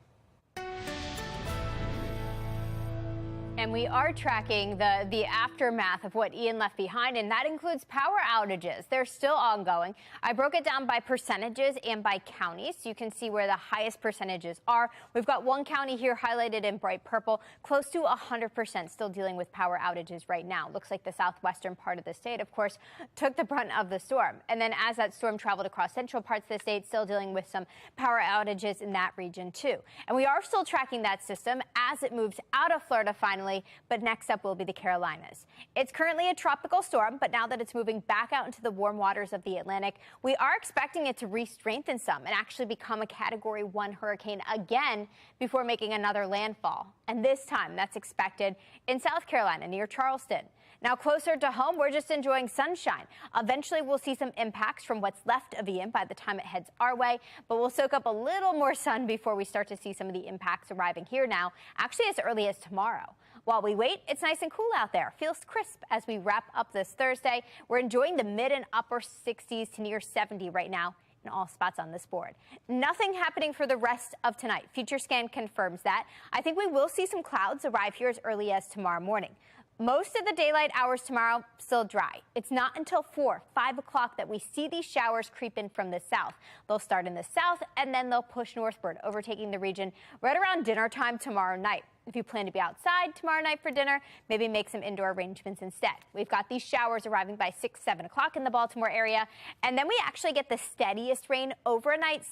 And we are tracking the aftermath of what Ian left behind, and that includes power outages. They're still ongoing. I broke it down by percentages and by counties, so you can see where the highest percentages are. We've got one county here highlighted in bright purple, close to 100% still dealing with power outages right now. Looks like the southwestern part of the state, of course, took the brunt of the storm. And then as that storm traveled across central parts of the state, still dealing with some power outages in that region too. And we are still tracking that system as it moves out of Florida finally. But next up will be the Carolinas. It's currently a tropical storm, but now that it's moving back out into the warm waters of the Atlantic, we are expecting it to re-strengthen some and actually become a Category 1 hurricane again before making another landfall. And this time, that's expected in South Carolina near Charleston. Now, closer to home, we're just enjoying sunshine. Eventually, we'll see some impacts from what's left of Ian by the time it heads our way, but we'll soak up a little more sun before we start to see some of the impacts arriving here now, actually as early as tomorrow. While we wait, it's nice and cool out there. Feels crisp as we wrap up this Thursday. We're enjoying the mid and upper 60s to near 70 right now in all spots on this board. Nothing happening for the rest of tonight. FutureScan confirms that. I think we will see some clouds arrive here as early as tomorrow morning. Most of the daylight hours tomorrow still dry. It's not until 4, 5 o'clock that we see these showers creep in from the south. They'll start in the south and then they'll push northward, overtaking the region right around dinner time tomorrow night. If you plan to be outside tomorrow night for dinner, maybe make some indoor arrangements instead. We've got these showers arriving by 6, 7 o'clock in the Baltimore area. And then we actually get the steadiest rain overnight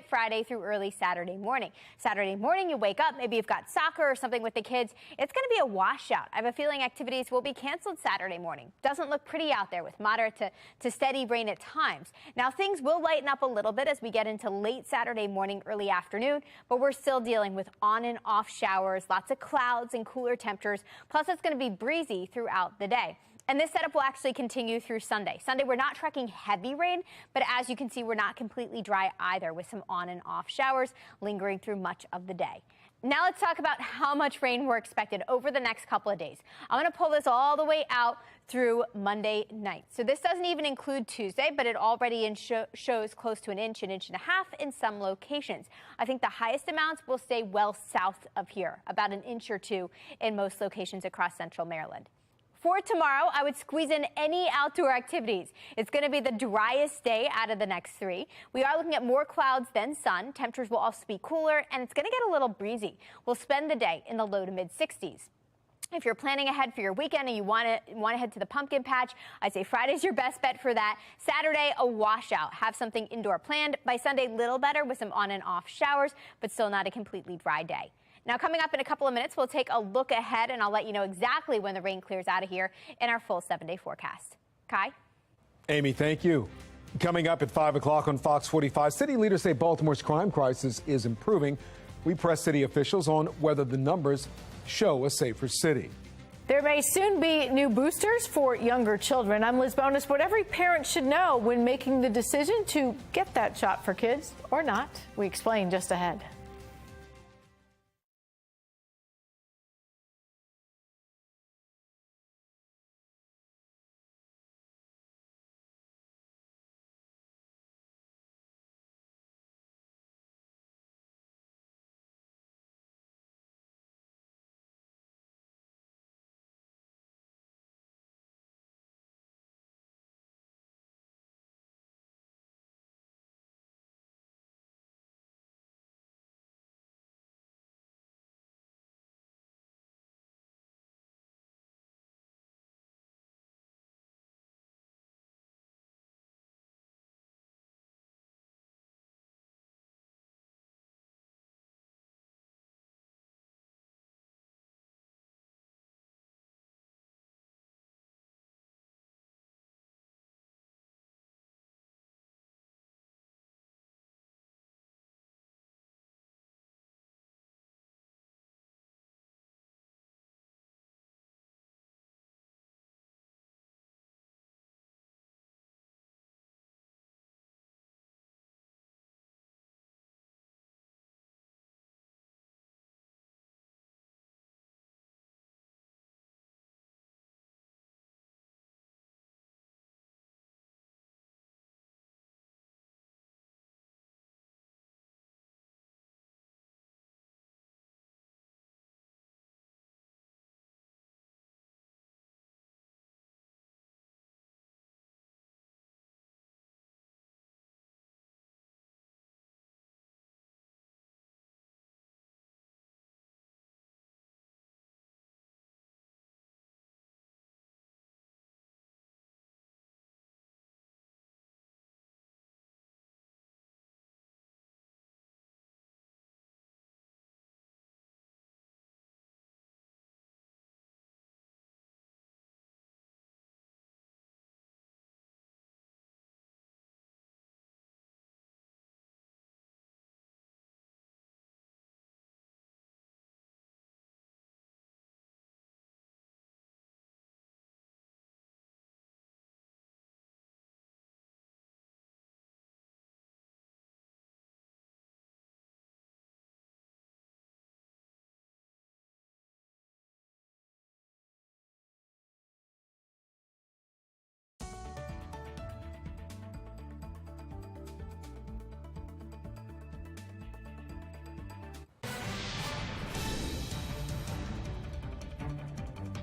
Friday through early Saturday morning. Saturday morning, you wake up, maybe you've got soccer or something with the kids. It's going to be a washout. I have a feeling activities will be canceled Saturday morning. Doesn't look pretty out there with moderate to steady rain at times. Now, things will lighten up a little bit as we get into late Saturday morning, early afternoon, but we're still dealing with on and off showers, lots of clouds and cooler temperatures. Plus, it's going to be breezy throughout the day. And this setup will actually continue through Sunday. Sunday, we're not tracking heavy rain, but as you can see, we're not completely dry either with some on and off showers lingering through much of the day. Now let's talk about how much rain we're expected over the next couple of days. I'm going to pull this all the way out through Monday night. So this doesn't even include Tuesday, but it already shows close to an inch and a half in some locations. I think the highest amounts will stay well south of here, about an inch or two in most locations across central Maryland. For tomorrow, I would squeeze in any outdoor activities. It's going to be the driest day out of the next 3. We are looking at more clouds than sun. Temperatures will also be cooler, and it's going to get a little breezy. We'll spend the day in the low to mid 60s. If you're planning ahead for your weekend and you want to head to the pumpkin patch, I'd say Friday's your best bet for that. Saturday, a washout. Have something indoor planned. By Sunday, little better with some on and off showers, but still not a completely dry day. Now, coming up in a couple of minutes, we'll take a look ahead, and I'll let you know exactly when the rain clears out of here in our full 7-day forecast. Kai? Amy, thank you. Coming up at 5 o'clock on Fox 45, city leaders say Baltimore's crime crisis is improving. We press city officials on whether the numbers show a safer city. There may soon be new boosters for younger children. I'm Liz Bonus. What every parent should know when making the decision to get that shot for kids or not, we explain just ahead.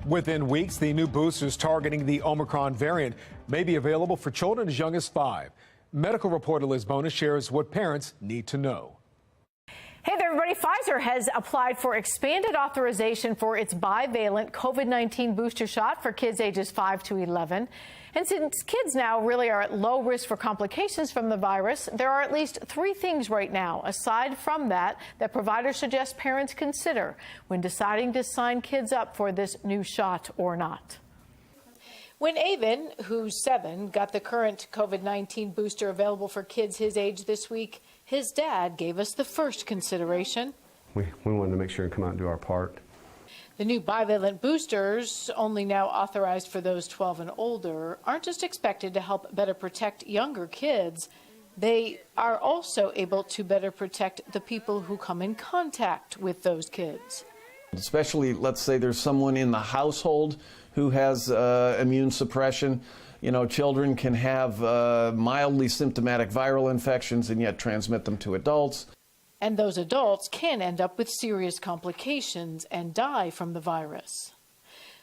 Within weeks, the new boosters targeting the Omicron variant may be available for children as young as 5. Medical reporter Liz Bonus shares what parents need to know. Hey there, everybody. Pfizer has applied for expanded authorization for its bivalent COVID-19 booster shot for kids ages 5 to 11. And since kids now really are at low risk for complications from the virus, there are at least 3 things right now, aside from that providers suggest parents consider when deciding to sign kids up for this new shot or not. When Avon, who's 7, got the current COVID-19 booster available for kids his age this week, his dad gave us the first consideration. We wanted to make sure and come out and do our part. The new bivalent boosters, only now authorized for those 12 and older, aren't just expected to help better protect younger kids. They are also able to better protect the people who come in contact with those kids. Especially, let's say there's someone in the household who has immune suppression. You know, children can have mildly symptomatic viral infections and yet transmit them to adults. And those adults can end up with serious complications and die from the virus.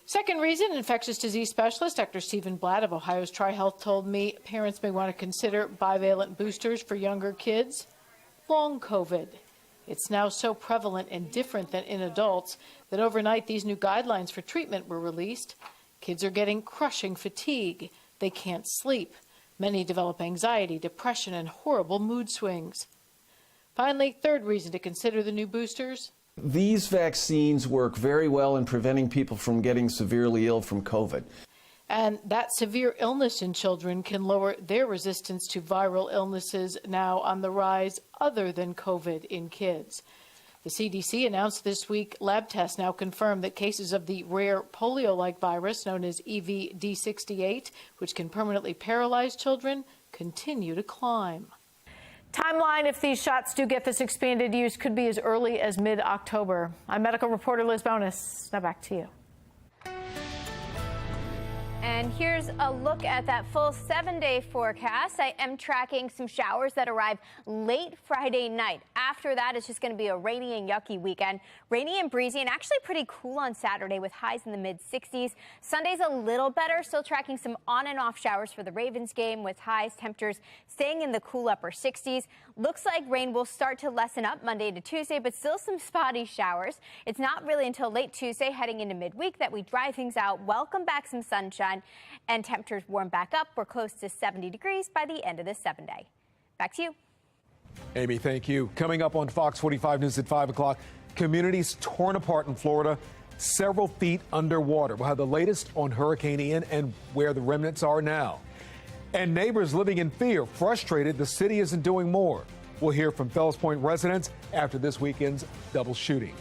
Second reason, infectious disease specialist Dr. Stephen Blatt of Ohio's Tri-Health told me parents may want to consider bivalent boosters for younger kids. Long COVID. It's now so prevalent and different than in adults that overnight these new guidelines for treatment were released. Kids are getting crushing fatigue. They can't sleep. Many develop anxiety, depression, and horrible mood swings. Finally, third reason to consider the new boosters. These vaccines work very well in preventing people from getting severely ill from COVID. And that severe illness in children can lower their resistance to viral illnesses now on the rise other than COVID in kids. The CDC announced this week lab tests now confirm that cases of the rare polio-like virus known as EVD68, which can permanently paralyze children, continue to climb. Timeline, if these shots do get this expanded use, could be as early as mid-October. I'm medical reporter Liz Bonus. Now back to you. And here's a look at that full 7-day forecast. I am tracking some showers that arrive late Friday night. After that, it's just going to be a rainy and yucky weekend. Rainy and breezy and actually pretty cool on Saturday with highs in the mid-60s. Sunday's a little better, still tracking some on and off showers for the Ravens game with highs temperatures staying in the cool upper 60s. Looks like rain will start to lessen up Monday to Tuesday, but still some spotty showers. It's not really until late Tuesday heading into midweek that we dry things out, welcome back some sunshine, and temperatures warm back up. We're close to 70 degrees by the end of this 7-day. Back to you. Amy, thank you. Coming up on Fox 45 News at 5 o'clock, communities torn apart in Florida, several feet underwater. We'll have the latest on Hurricane Ian and where the remnants are now. And neighbors living in fear, frustrated the city isn't doing more. We'll hear from Fells Point residents after this weekend's double shooting.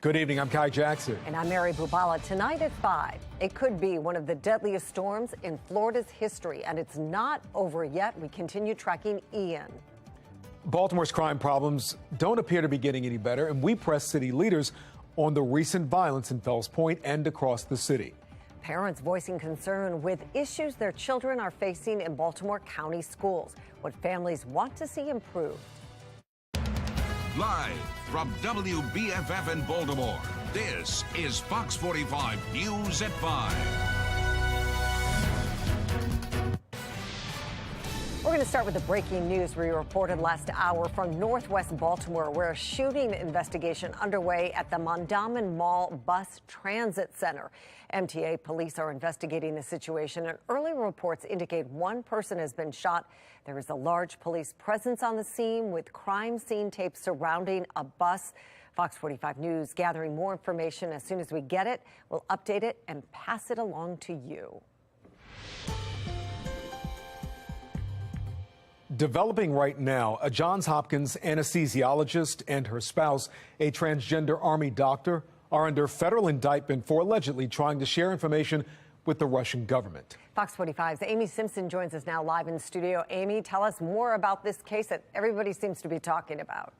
Good evening. I'm Kai Jackson. And I'm Mary Bubala. Tonight at 5, it could be one of the deadliest storms in Florida's history, and it's not over yet. We continue tracking Ian. Baltimore's crime problems don't appear to be getting any better, and we press city leaders on the recent violence in Fells Point and across the city. Parents voicing concern with issues their children are facing in Baltimore County schools, what families want to see improved. Live from WBFF in Baltimore, this is Fox 45 News at 5. We're going to start with the breaking news we reported last hour from Northwest Baltimore, where a shooting investigation underway at the Mondawmin Mall Bus Transit Center. MTA police are investigating the situation, and early reports indicate one person has been shot. There is a large police presence on the scene with crime scene tape surrounding a bus. Fox 45 News gathering more information. As soon as we get it, we'll update it and pass it along to you. Developing right now, a Johns Hopkins anesthesiologist and her spouse, a transgender Army doctor, are under federal indictment for allegedly trying to share information with the Russian government. Fox 45's Amy Simpson joins us now live in the studio. Amy, tell us more about this case that everybody seems to be talking about.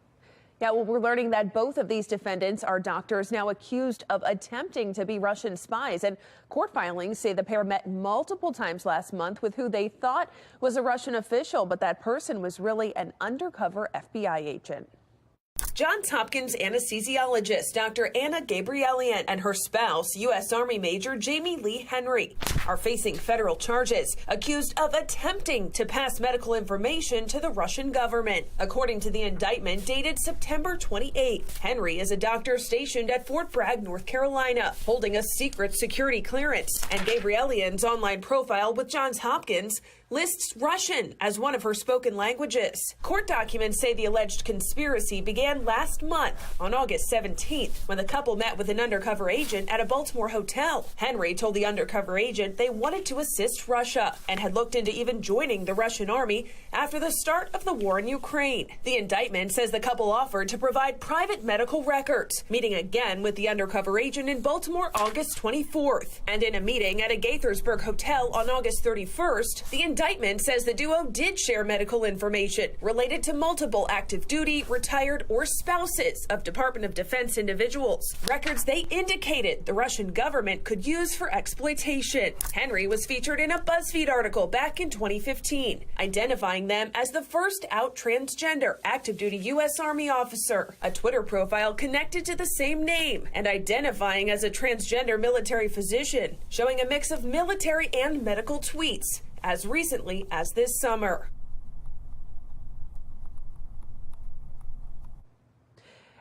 Yeah, well, we're learning that both of these defendants are doctors now accused of attempting to be Russian spies. And court filings say the pair met multiple times last month with who they thought was a Russian official, but that person was really an undercover FBI agent. Johns Hopkins anesthesiologist Dr. Anna Gabrielian and her spouse, U.S. Army Major Jamie Lee Henry, are facing federal charges, accused of attempting to pass medical information to the Russian government. According to the indictment dated September 28th, Henry is a doctor stationed at Fort Bragg, North Carolina, holding a secret security clearance, and Gabrielian's online profile with Johns Hopkins lists Russian as one of her spoken languages. Court documents say the alleged conspiracy began last month on August 17th when the couple met with an undercover agent at a Baltimore hotel. Henry told the undercover agent they wanted to assist Russia and had looked into even joining the Russian army after the start of the war in Ukraine. The indictment says the couple offered to provide private medical records, meeting again with the undercover agent in Baltimore August 24th. And in a meeting at a Gaithersburg hotel on August 31st, the indictment says the duo did share medical information related to multiple active duty, retired, or spouses of Department of Defense individuals, records they indicated the Russian government could use for exploitation. Henry was featured in a BuzzFeed article back in 2015, identifying them as the first out transgender active duty U.S. Army officer, a Twitter profile connected to the same name, and identifying as a transgender military physician, showing a mix of military and medical tweets as recently as this summer.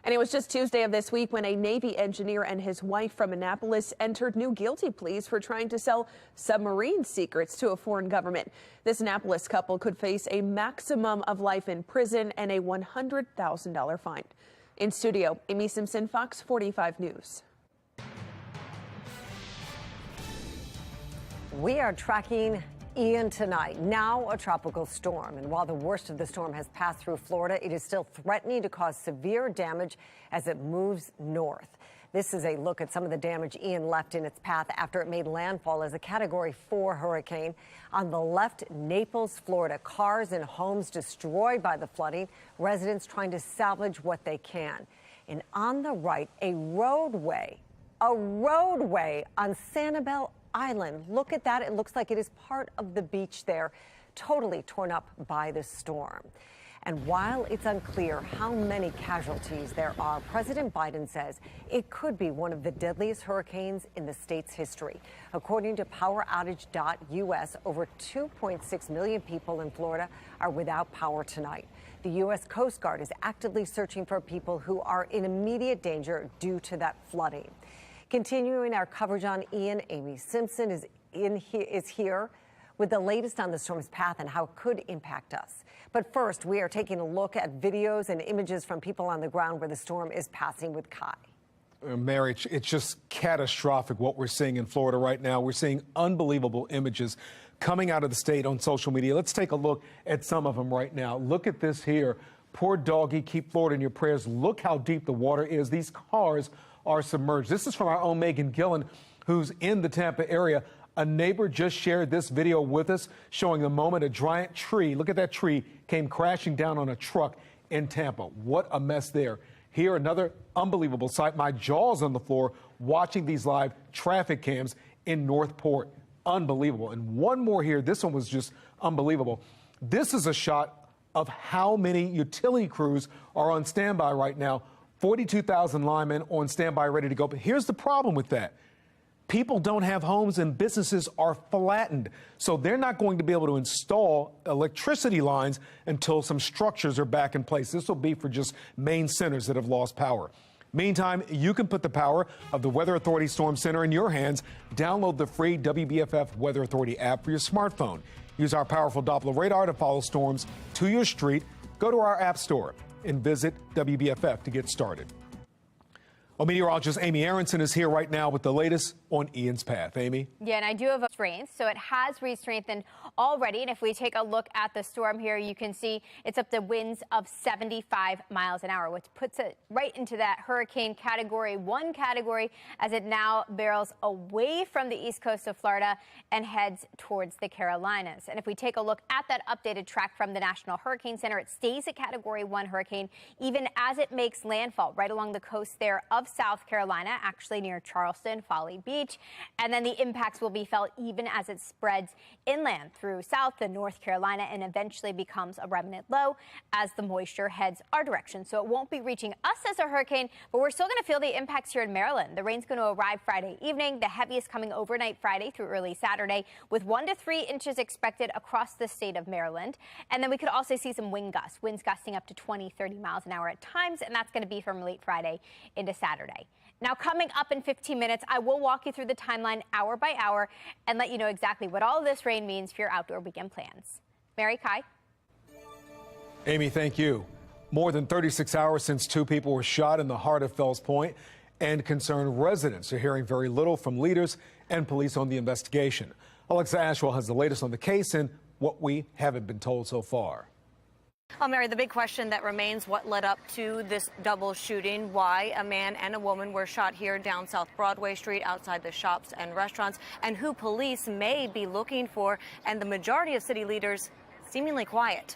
And it was just Tuesday of this week when a Navy engineer and his wife from Annapolis entered new guilty pleas for trying to sell submarine secrets to a foreign government. This Annapolis couple could face a maximum of life in prison and a $100,000 fine. In studio, Amy Simpson, Fox 45 News. We are tracking Ian tonight, now a tropical storm. And while the worst of the storm has passed through Florida, it is still threatening to cause severe damage as it moves north. This is a look at some of the damage Ian left in its path after it made landfall as a Category 4 hurricane. On the left, Naples, Florida. Cars and homes destroyed by the flooding. Residents trying to salvage what they can. And on the right, a roadway on Sanibel Island. Look at that. It looks like it is part of the beach there, totally torn up by the storm. And while it's unclear how many casualties there are, President Biden says it could be one of the deadliest hurricanes in the state's history. According to poweroutage.us, over 2.6 million people in Florida are without power tonight. The U.S. Coast Guard is actively searching for people who are in immediate danger due to that flooding. Continuing our coverage on Ian, Amy Simpson is here with the latest on the storm's path and how it could impact us. But first, we are taking a look at videos and images from people on the ground where the storm is passing with Kai. Mary, it's just catastrophic what we're seeing in Florida right now. We're seeing unbelievable images coming out of the state on social media. Let's take a look at some of them right now. Look at this here. Poor doggy, keep Florida in your prayers. Look how deep the water is. These cars are submerged. This is from our own Megan Gillen, who's in the Tampa area. A neighbor just shared this video with us, showing the moment a giant tree, look at that tree, came crashing down on a truck in Tampa. What a mess there. Here, another unbelievable sight. My jaw's on the floor watching these live traffic cams in Northport. Unbelievable. And one more here. This one was just unbelievable. This is a shot of how many utility crews are on standby right now. 42,000 linemen on standby ready to go. But here's the problem with that. People don't have homes and businesses are flattened. So they're not going to be able to install electricity lines until some structures are back in place. This will be for just main centers that have lost power. Meantime, you can put the power of the Weather Authority Storm Center in your hands. Download the free WBFF Weather Authority app for your smartphone. Use our powerful Doppler radar to follow storms to your street. Go to our app store and visit WBFF to get started. Well, meteorologist Amy Aronson is here right now with the latest on Ian's path. Amy? Yeah, and I do have a strength, so it has re-strengthened already. And if we take a look at the storm here, you can see it's up to winds of 75 miles an hour, which puts it right into that hurricane category 1 category as it now barrels away from the east coast of Florida and heads towards the Carolinas. And if we take a look at that updated track from the National Hurricane Center, it stays a category 1 hurricane even as it makes landfall right along the coast there of South Carolina, actually near Charleston, Folly Beach. And then the impacts will be felt even as it spreads inland through South and North Carolina and eventually becomes a remnant low as the moisture heads our direction. So it won't be reaching us as a hurricane, but we're still going to feel the impacts here in Maryland. The rain's going to arrive Friday evening, the heaviest coming overnight Friday through early Saturday, with 1 to 3 inches expected across the state of Maryland. And then we could also see some wind gusts, winds gusting up to 20, 30 miles an hour at times, and that's going to be from late Friday into Saturday. Now, coming up in 15 minutes, I will walk you through the timeline hour by hour and let you know exactly what all of this rain means for your outdoor weekend plans. Mary, Kai? Amy, thank you. More than 36 hours since 2 people were shot in the heart of Fells Point, and concerned residents are hearing very little from leaders and police on the investigation. Alexa Ashwell has the latest on the case and what we haven't been told so far. Well, Mary, the big question that remains, what led up to this double shooting, why a man and a woman were shot here down South Broadway Street outside the shops and restaurants, and who police may be looking for, and the majority of city leaders seemingly quiet.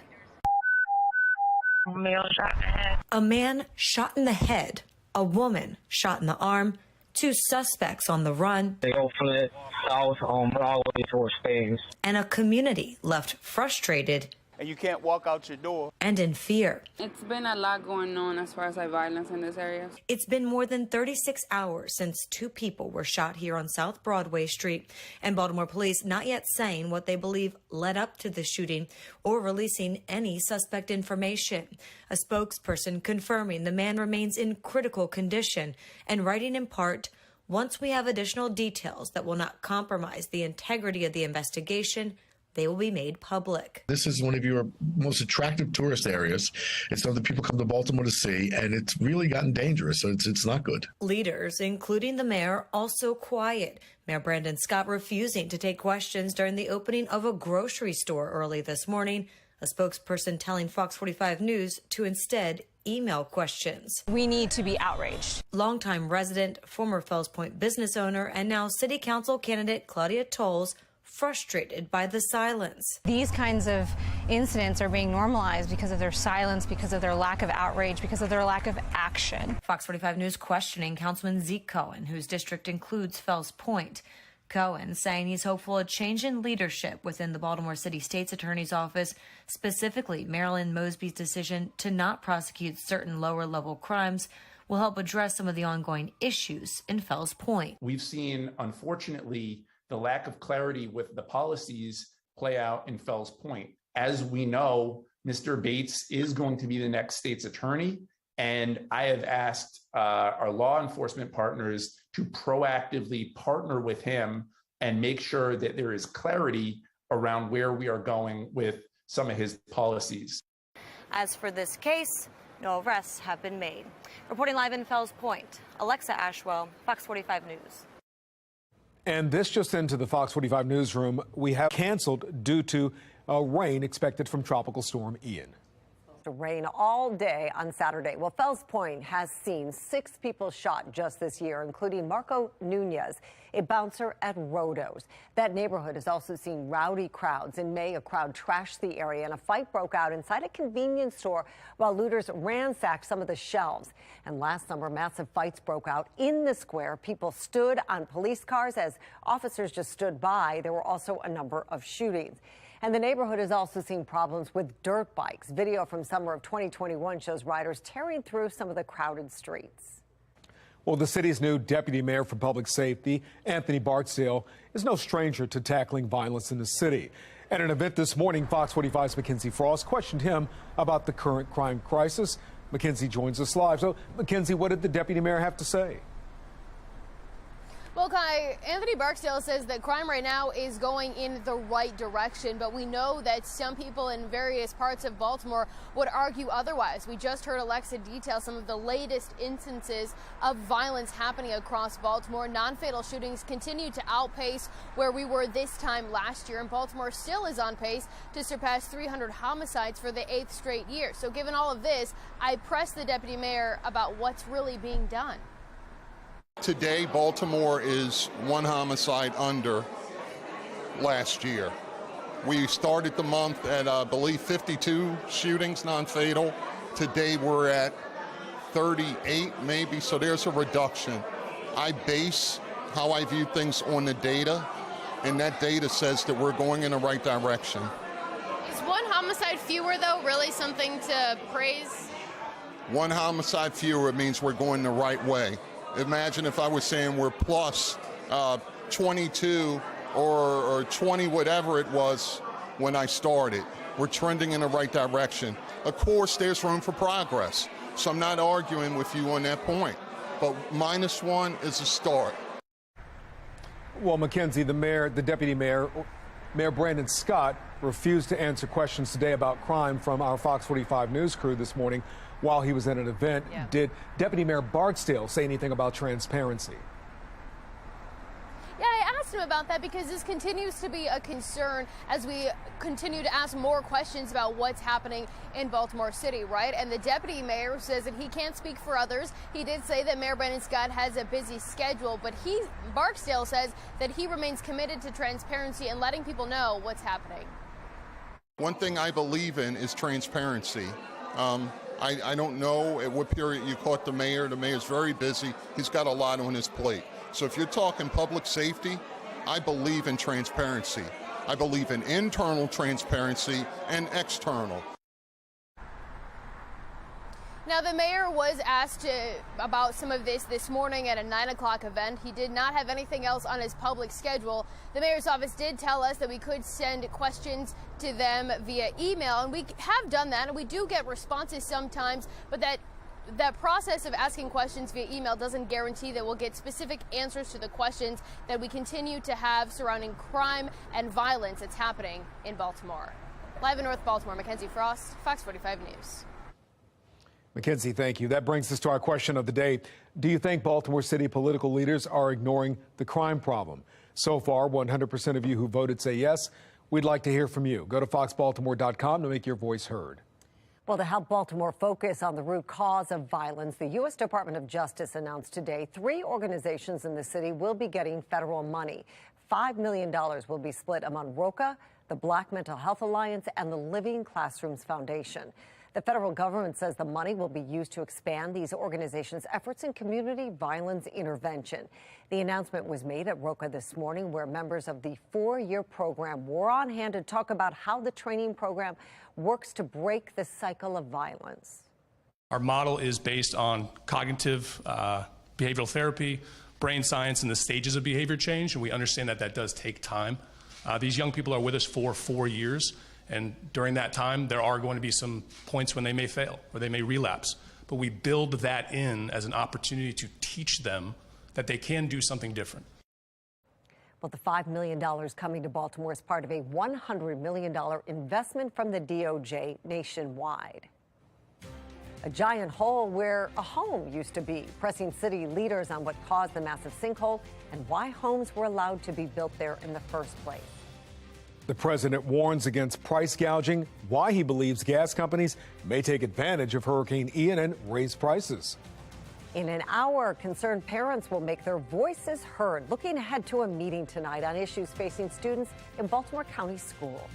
A man shot in the head, a woman shot in the arm, 2 suspects on the run, they go fled south on Broadway towards Spain, and a community left frustrated and you can't walk out your door. And in fear. It's been a lot going on as far as violence in this area. It's been more than 36 hours since 2 people were shot here on South Broadway Street, and Baltimore police not yet saying what they believe led up to the shooting or releasing any suspect information. A spokesperson confirming the man remains in critical condition and writing in part, "Once we have additional details that will not compromise the integrity of the investigation, they will be made public." This is one of your most attractive tourist areas. It's something people come to Baltimore to see, and it's really gotten dangerous, so it's not good. Leaders, including the mayor, also quiet. Mayor Brandon Scott refusing to take questions during the opening of a grocery store early this morning. A spokesperson telling Fox 45 News to instead email questions. We need to be outraged. Longtime resident, former Fells Point business owner, and now city council candidate Claudia Tolles frustrated by the silence. These kinds of incidents are being normalized because of their silence, because of their lack of outrage, because of their lack of action. Fox 45 News questioning Councilman Zeke Cohen, whose district includes Fells Point. Cohen saying he's hopeful a change in leadership within the Baltimore City State's Attorney's Office, specifically Marilyn Mosby's decision to not prosecute certain lower-level crimes, will help address some of the ongoing issues in Fells Point. We've seen, unfortunately, the lack of clarity with the policies play out in Fells Point. As we know, Mr. Bates is going to be the next state's attorney, and I have asked our law enforcement partners to proactively partner with him and make sure that there is clarity around where we are going with some of his policies. As for this case, no arrests have been made. Reporting live in Fells Point, Alexa Ashwell, Fox 45 News. And this just into the Fox 45 newsroom. We have canceled due to rain expected from Tropical Storm Ian. Rain all day on Saturday. Well, Fells Point has seen 6 people shot just this year, including Marco Nunez, a bouncer at Rodo's. That neighborhood has also seen rowdy crowds. In May, a crowd trashed the area and a fight broke out inside a convenience store while looters ransacked some of the shelves. And last summer, massive fights broke out in the square. People stood on police cars as officers just stood by. There were also a number of shootings. And the neighborhood has also seen problems with dirt bikes. Video from summer of 2021 shows riders tearing through some of the crowded streets. Well, the city's new deputy mayor for public safety, Anthony Barksdale, is no stranger to tackling violence in the city. At an event this morning, Fox 45's Mackenzie Frost questioned him about the current crime crisis. Mackenzie joins us live. So, Mackenzie, what did the deputy mayor have to say? Well, Kai, Anthony Barksdale says that crime right now is going in the right direction, but we know that some people in various parts of Baltimore would argue otherwise. We just heard Alexa detail some of the latest instances of violence happening across Baltimore. Non-fatal shootings continue to outpace where we were this time last year, and Baltimore still is on pace to surpass 300 homicides for the 8th straight year. So given all of this, I pressed the deputy mayor about what's really being done. Today, Baltimore is 1 homicide under last year. We started the month at, I believe, 52 shootings, non-fatal. Today, we're at 38, maybe, so there's a reduction. I base how I view things on the data, and that data says that we're going in the right direction. Is 1 homicide fewer, though, really something to praise? 1 homicide fewer means we're going the right way. Imagine if I was saying we're plus 22 or 20, whatever it was when I started. We're trending in the right direction. Of course, there's room for progress. So I'm not arguing with you on that point. But -1 is a start. Well, Mackenzie, the deputy mayor, Mayor Brandon Scott, refused to answer questions today about crime from our Fox 45 news crew this morning while he was at an event. Yeah. Did Deputy Mayor Barksdale say anything about transparency? Yeah, I asked him about that because this continues to be a concern as we continue to ask more questions about what's happening in Baltimore City, right? And the deputy mayor says that he can't speak for others. He did say that Mayor Brandon Scott has a busy schedule, but Barksdale says that he remains committed to transparency and letting people know what's happening. One thing I believe in is transparency. I don't know at what period you caught the mayor. The mayor's very busy. He's got a lot on his plate. So if you're talking public safety, I believe in transparency. I believe in internal transparency and external. Now, the mayor was asked about some of this morning at a 9 o'clock event. He did not have anything else on his public schedule. The mayor's office did tell us that we could send questions to them via email, and we have done that, and we do get responses sometimes, but that process of asking questions via email doesn't guarantee that we'll get specific answers to the questions that we continue to have surrounding crime and violence that's happening in Baltimore. Live in North Baltimore, Mackenzie Frost, Fox 45 News. Mackenzie, thank you. That brings us to our question of the day. Do you think Baltimore City political leaders are ignoring the crime problem? So far, 100% of you who voted say yes. We'd like to hear from you. Go to foxbaltimore.com to make your voice heard. Well, to help Baltimore focus on the root cause of violence, the U.S. Department of Justice announced today 3 organizations in the city will be getting federal money. $5 million will be split among ROCA, the Black Mental Health Alliance, and the Living Classrooms Foundation. The federal government says the money will be used to expand these organizations' efforts in community violence intervention. The announcement was made at ROCA this morning, where members of the 4-year program were on hand to talk about how the training program works to break the cycle of violence. Our model is based on cognitive behavioral therapy, brain science, and the stages of behavior change, and we understand that that does take time. These young people are with us for 4 years. And during that time, there are going to be some points when they may fail or they may relapse. But we build that in as an opportunity to teach them that they can do something different. Well, the $5 million coming to Baltimore is part of a $100 million investment from the DOJ nationwide. A giant hole where a home used to be, pressing city leaders on what caused the massive sinkhole and why homes were allowed to be built there in the first place. The president warns against price gouging, why he believes gas companies may take advantage of Hurricane Ian and raise prices. In an hour, concerned parents will make their voices heard, looking ahead to a meeting tonight on issues facing students in Baltimore County schools.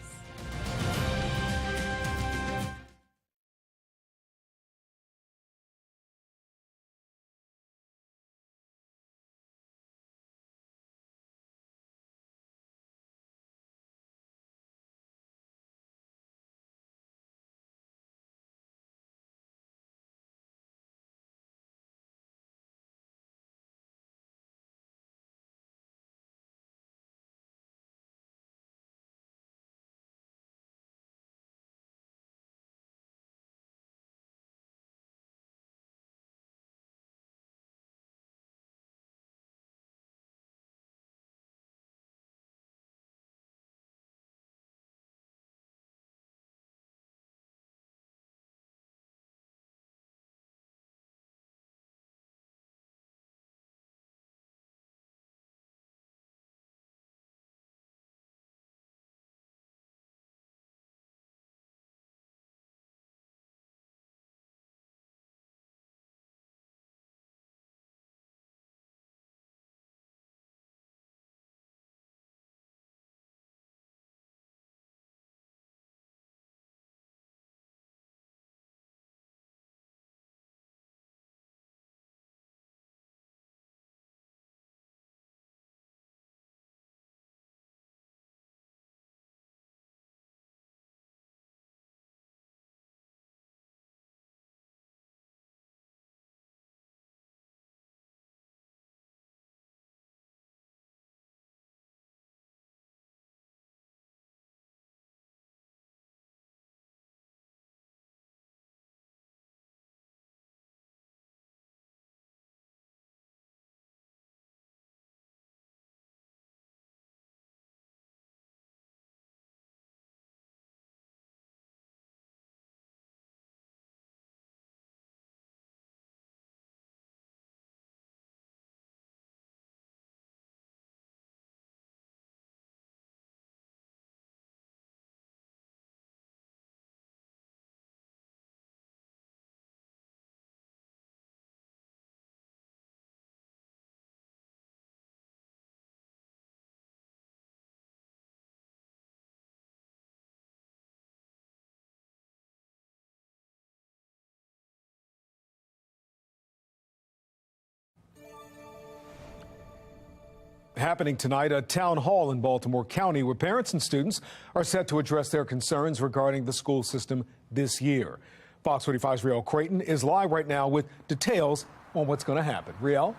Happening tonight, a town hall in Baltimore County where parents and students are set to address their concerns regarding the school system this year. Fox 45's Riel Creighton is live right now with details on what's going to happen. Riel?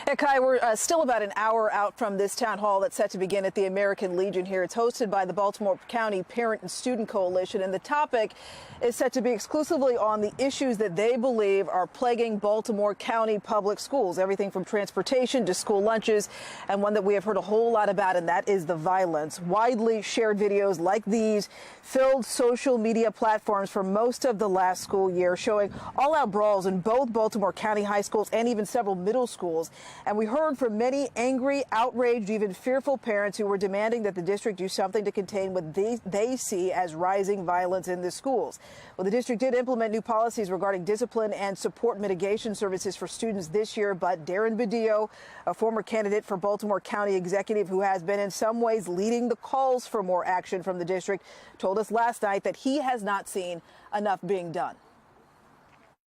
Hey, Kai, we're still about an hour out from this town hall that's set to begin at the American Legion here. It's hosted by the Baltimore County Parent and Student Coalition, and the topic is set to be exclusively on the issues that they believe are plaguing Baltimore County public schools, everything from transportation to school lunches, and one that we have heard a whole lot about, and that is the violence. Widely shared videos like these filled social media platforms for most of the last school year, showing all-out brawls in both Baltimore County high schools and even several middle schools. And we heard from many angry, outraged, even fearful parents who were demanding that the district do something to contain what they see as rising violence in the schools. Well, the district did implement new policies regarding discipline and support mitigation services for students this year, but Darren Badillo, a former candidate for Baltimore County executive who has been in some ways leading the calls for more action from the district, told us last night that he has not seen enough being done.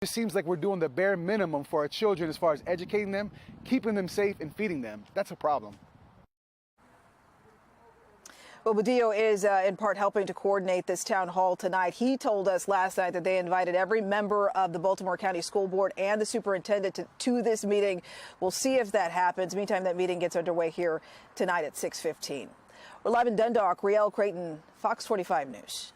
It seems like we're doing the bare minimum for our children as far as educating them, keeping them safe, and feeding them. That's a problem. Well, Badillo is in part helping to coordinate this town hall tonight. He told us last night that they invited every member of the Baltimore County School Board and the superintendent to this meeting. We'll see if that happens. Meantime, that meeting gets underway here tonight at 6:15. We're live in Dundalk. Riel Creighton, Fox 45 News.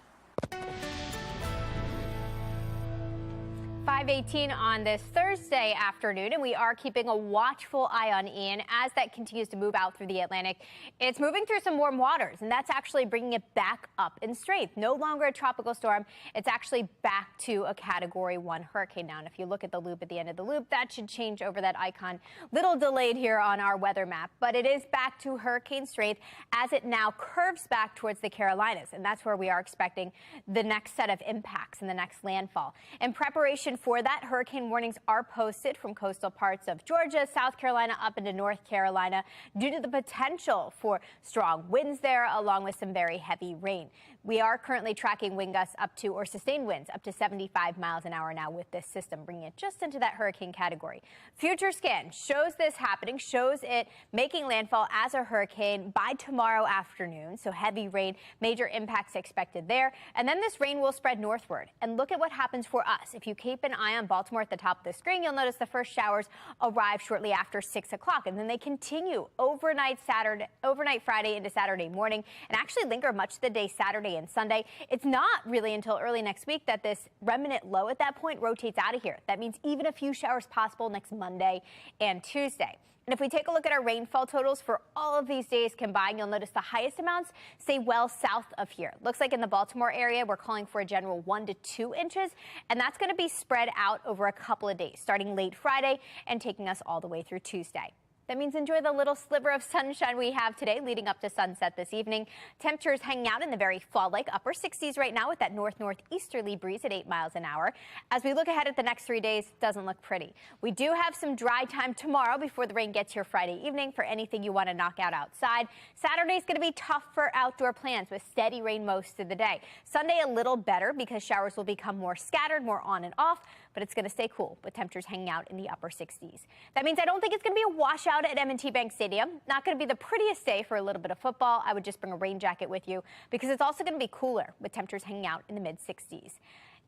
5 5:18 on this Thursday afternoon, and we are keeping a watchful eye on Ian as that continues to move out through the Atlantic. It's moving through some warm waters, and that's actually bringing it back up in strength. No longer a tropical storm. It's actually back to a Category 1 hurricane now. And if you look at the loop at the end of the loop, that should change over that icon. Little delayed here on our weather map, but it is back to hurricane strength as it now curves back towards the Carolinas, and that's where we are expecting the next set of impacts and the next landfall. In preparation for that, hurricane warnings are posted from coastal parts of Georgia, South Carolina, up into North Carolina due to the potential for strong winds there, along with some very heavy rain. We are currently tracking wind gusts up to, or sustained winds up to 75 miles an hour now with this system, bringing it just into that hurricane category. Future scan shows this happening, shows it making landfall as a hurricane by tomorrow afternoon. So heavy rain, major impacts expected there. And then this rain will spread northward. And look at what happens for us. If you keep an eye on Baltimore at the top of the screen, you'll notice the first showers arrive shortly after 6 o'clock. And then they continue overnight Friday into Saturday morning, and actually linger much of the day Saturday and Sunday. It's not really until early next week that this remnant low at that point rotates out of here. That means even a few showers possible next Monday and Tuesday. And if we take a look at our rainfall totals for all of these days combined, you'll notice the highest amounts stay well south of here. Looks like in the Baltimore area, we're calling for a general 1 to 2 inches, and that's going to be spread out over a couple of days, starting late Friday and taking us all the way through Tuesday. That means enjoy the little sliver of sunshine we have today leading up to sunset this evening. Temperatures hanging out in the very fall-like upper 60s right now with that north-northeasterly breeze at 8 miles an hour. As we look ahead at the next 3 days, it doesn't look pretty. We do have some dry time tomorrow before the rain gets here Friday evening for anything you want to knock out outside. Saturday's going to be tough for outdoor plans with steady rain most of the day. Sunday a little better because showers will become more scattered, more on and off, but it's going to stay cool with temperatures hanging out in the upper 60s. That means I don't think it's going to be a washout at M&T Bank Stadium. Not going to be the prettiest day for a little bit of football. I would just bring a rain jacket with you because it's also going to be cooler with temperatures hanging out in the mid-60s.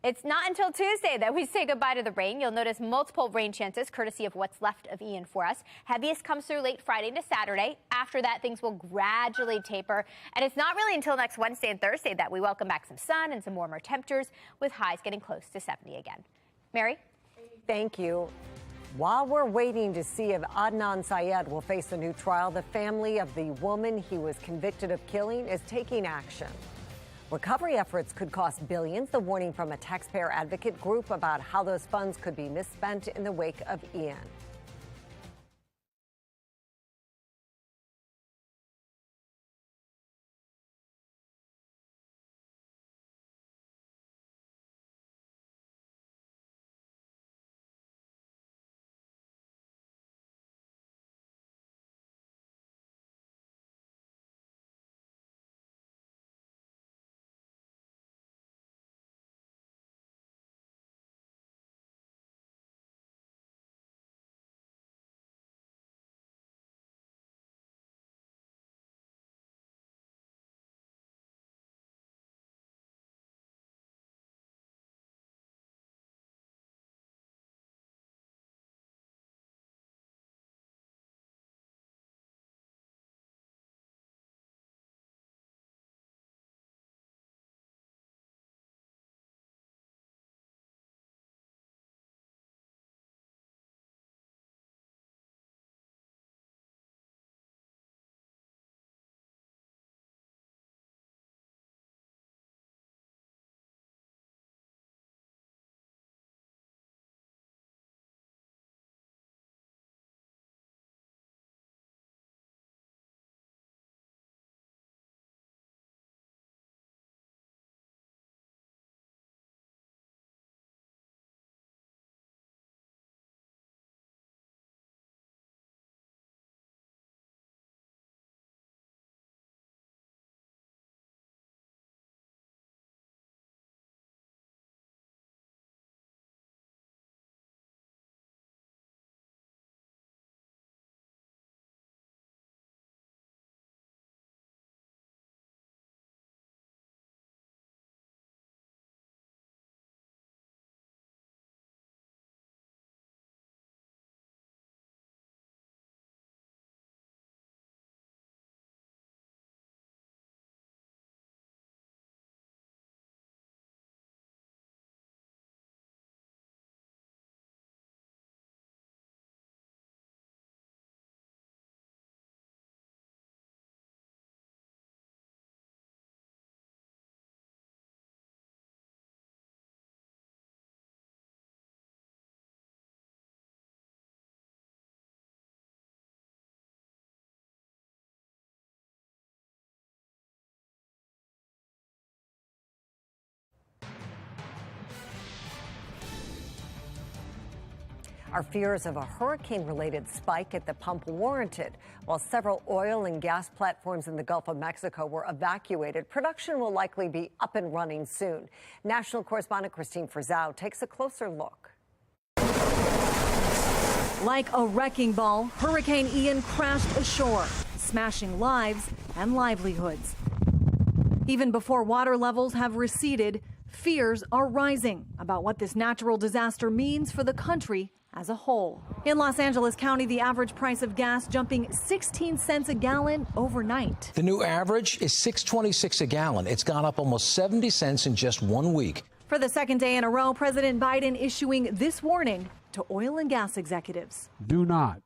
It's not until Tuesday that we say goodbye to the rain. You'll notice multiple rain chances courtesy of what's left of Ian for us. Heaviest comes through late Friday to Saturday. After that, things will gradually taper. And it's not really until next Wednesday and Thursday that we welcome back some sun and some warmer temperatures with highs getting close to 70 again. Mary? Thank you. While we're waiting to see if Adnan Syed will face a new trial, the family of the woman he was convicted of killing is taking action. Recovery efforts could cost billions, the warning from a taxpayer advocate group about how those funds could be misspent in the wake of Ian. Are fears of a hurricane-related spike at the pump warranted? While several oil and gas platforms in the Gulf of Mexico were evacuated, production will likely be up and running soon. National correspondent Christine Frizzau takes a closer look. Like a wrecking ball, Hurricane Ian crashed ashore, smashing lives and livelihoods. Even before water levels have receded, fears are rising about what this natural disaster means for the country as a whole. In Los Angeles County, the average price of gas jumping 16 cents a gallon overnight. The new average is $6.26 a gallon. It's gone up almost 70 cents in just 1 week. For the second day in a row, President Biden issuing this warning to oil and gas executives. Do not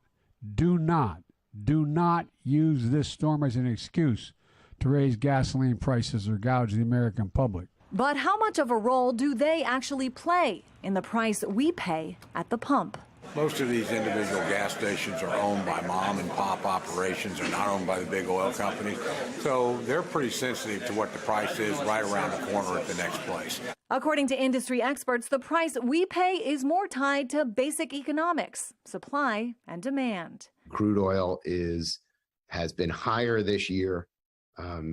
use this storm as an excuse to raise gasoline prices or gouge the American public. But how much of a role do they actually play in the price we pay at the pump? Most of these individual gas stations are owned by mom and pop operations. They're not owned by the big oil companies. So they're pretty sensitive to what the price is right around the corner at the next place. According to industry experts, the price we pay is more tied to basic economics, supply and demand. Crude oil has been higher this year,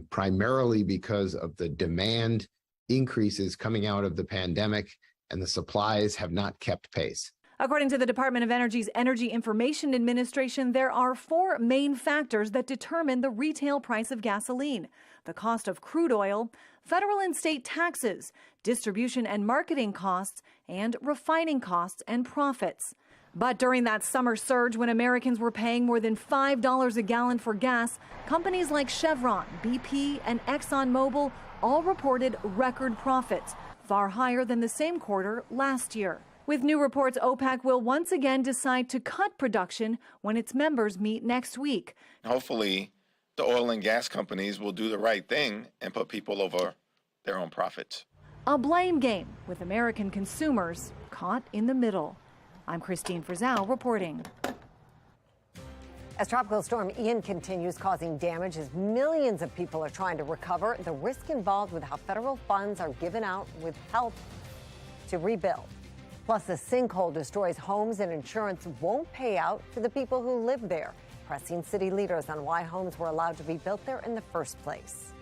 primarily because of the demand increases coming out of the pandemic, and the supplies have not kept pace. According to the Department of Energy's Energy Information Administration, there are 4 main factors that determine the retail price of gasoline: the cost of crude oil, federal and state taxes, distribution and marketing costs, and refining costs and profits. But during that summer surge, when Americans were paying more than $5 a gallon for gas, companies like Chevron, BP, and ExxonMobil all reported record profits, far higher than the same quarter last year. With new reports, OPEC will once again decide to cut production when its members meet next week. Hopefully, the oil and gas companies will do the right thing and put people over their own profits. A blame game with American consumers caught in the middle. I'm Christine Frizzau reporting. As Tropical Storm Ian continues causing damage as millions of people are trying to recover, the risk involved with how federal funds are given out with help to rebuild. Plus, the sinkhole destroys homes and insurance won't pay out to the people who live there, pressing city leaders on why homes were allowed to be built there in the first place.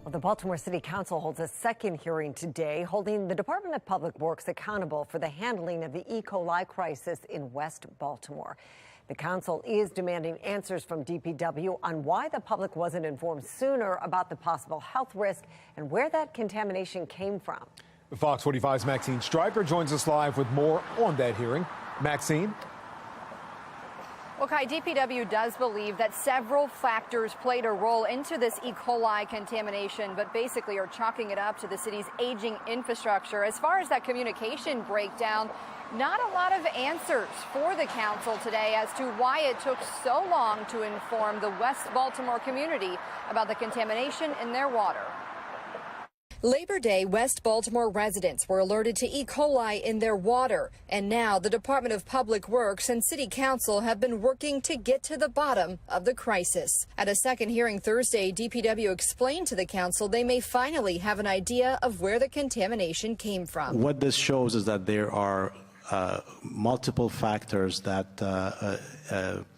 Well, the Baltimore City Council holds a second hearing today, holding the Department of Public Works accountable for the handling of the E. coli crisis in West Baltimore. The council is demanding answers from DPW on why the public wasn't informed sooner about the possible health risk and where that contamination came from. Fox 45's Maxine Stryker joins us live with more on that hearing. Maxine? Well, Kai, DPW does believe that several factors played a role into this E. coli contamination, but basically are chalking it up to the city's aging infrastructure. As far as that communication breakdown, not a lot of answers for the council today as to why it took so long to inform the West Baltimore community about the contamination in their water. Labor Day, West Baltimore residents were alerted to E. coli in their water, and now the Department of Public Works and City Council have been working to get to the bottom of the crisis. At a second hearing Thursday, DPW explained to the council they may finally have an idea of where the contamination came from. What this shows is that there are multiple factors that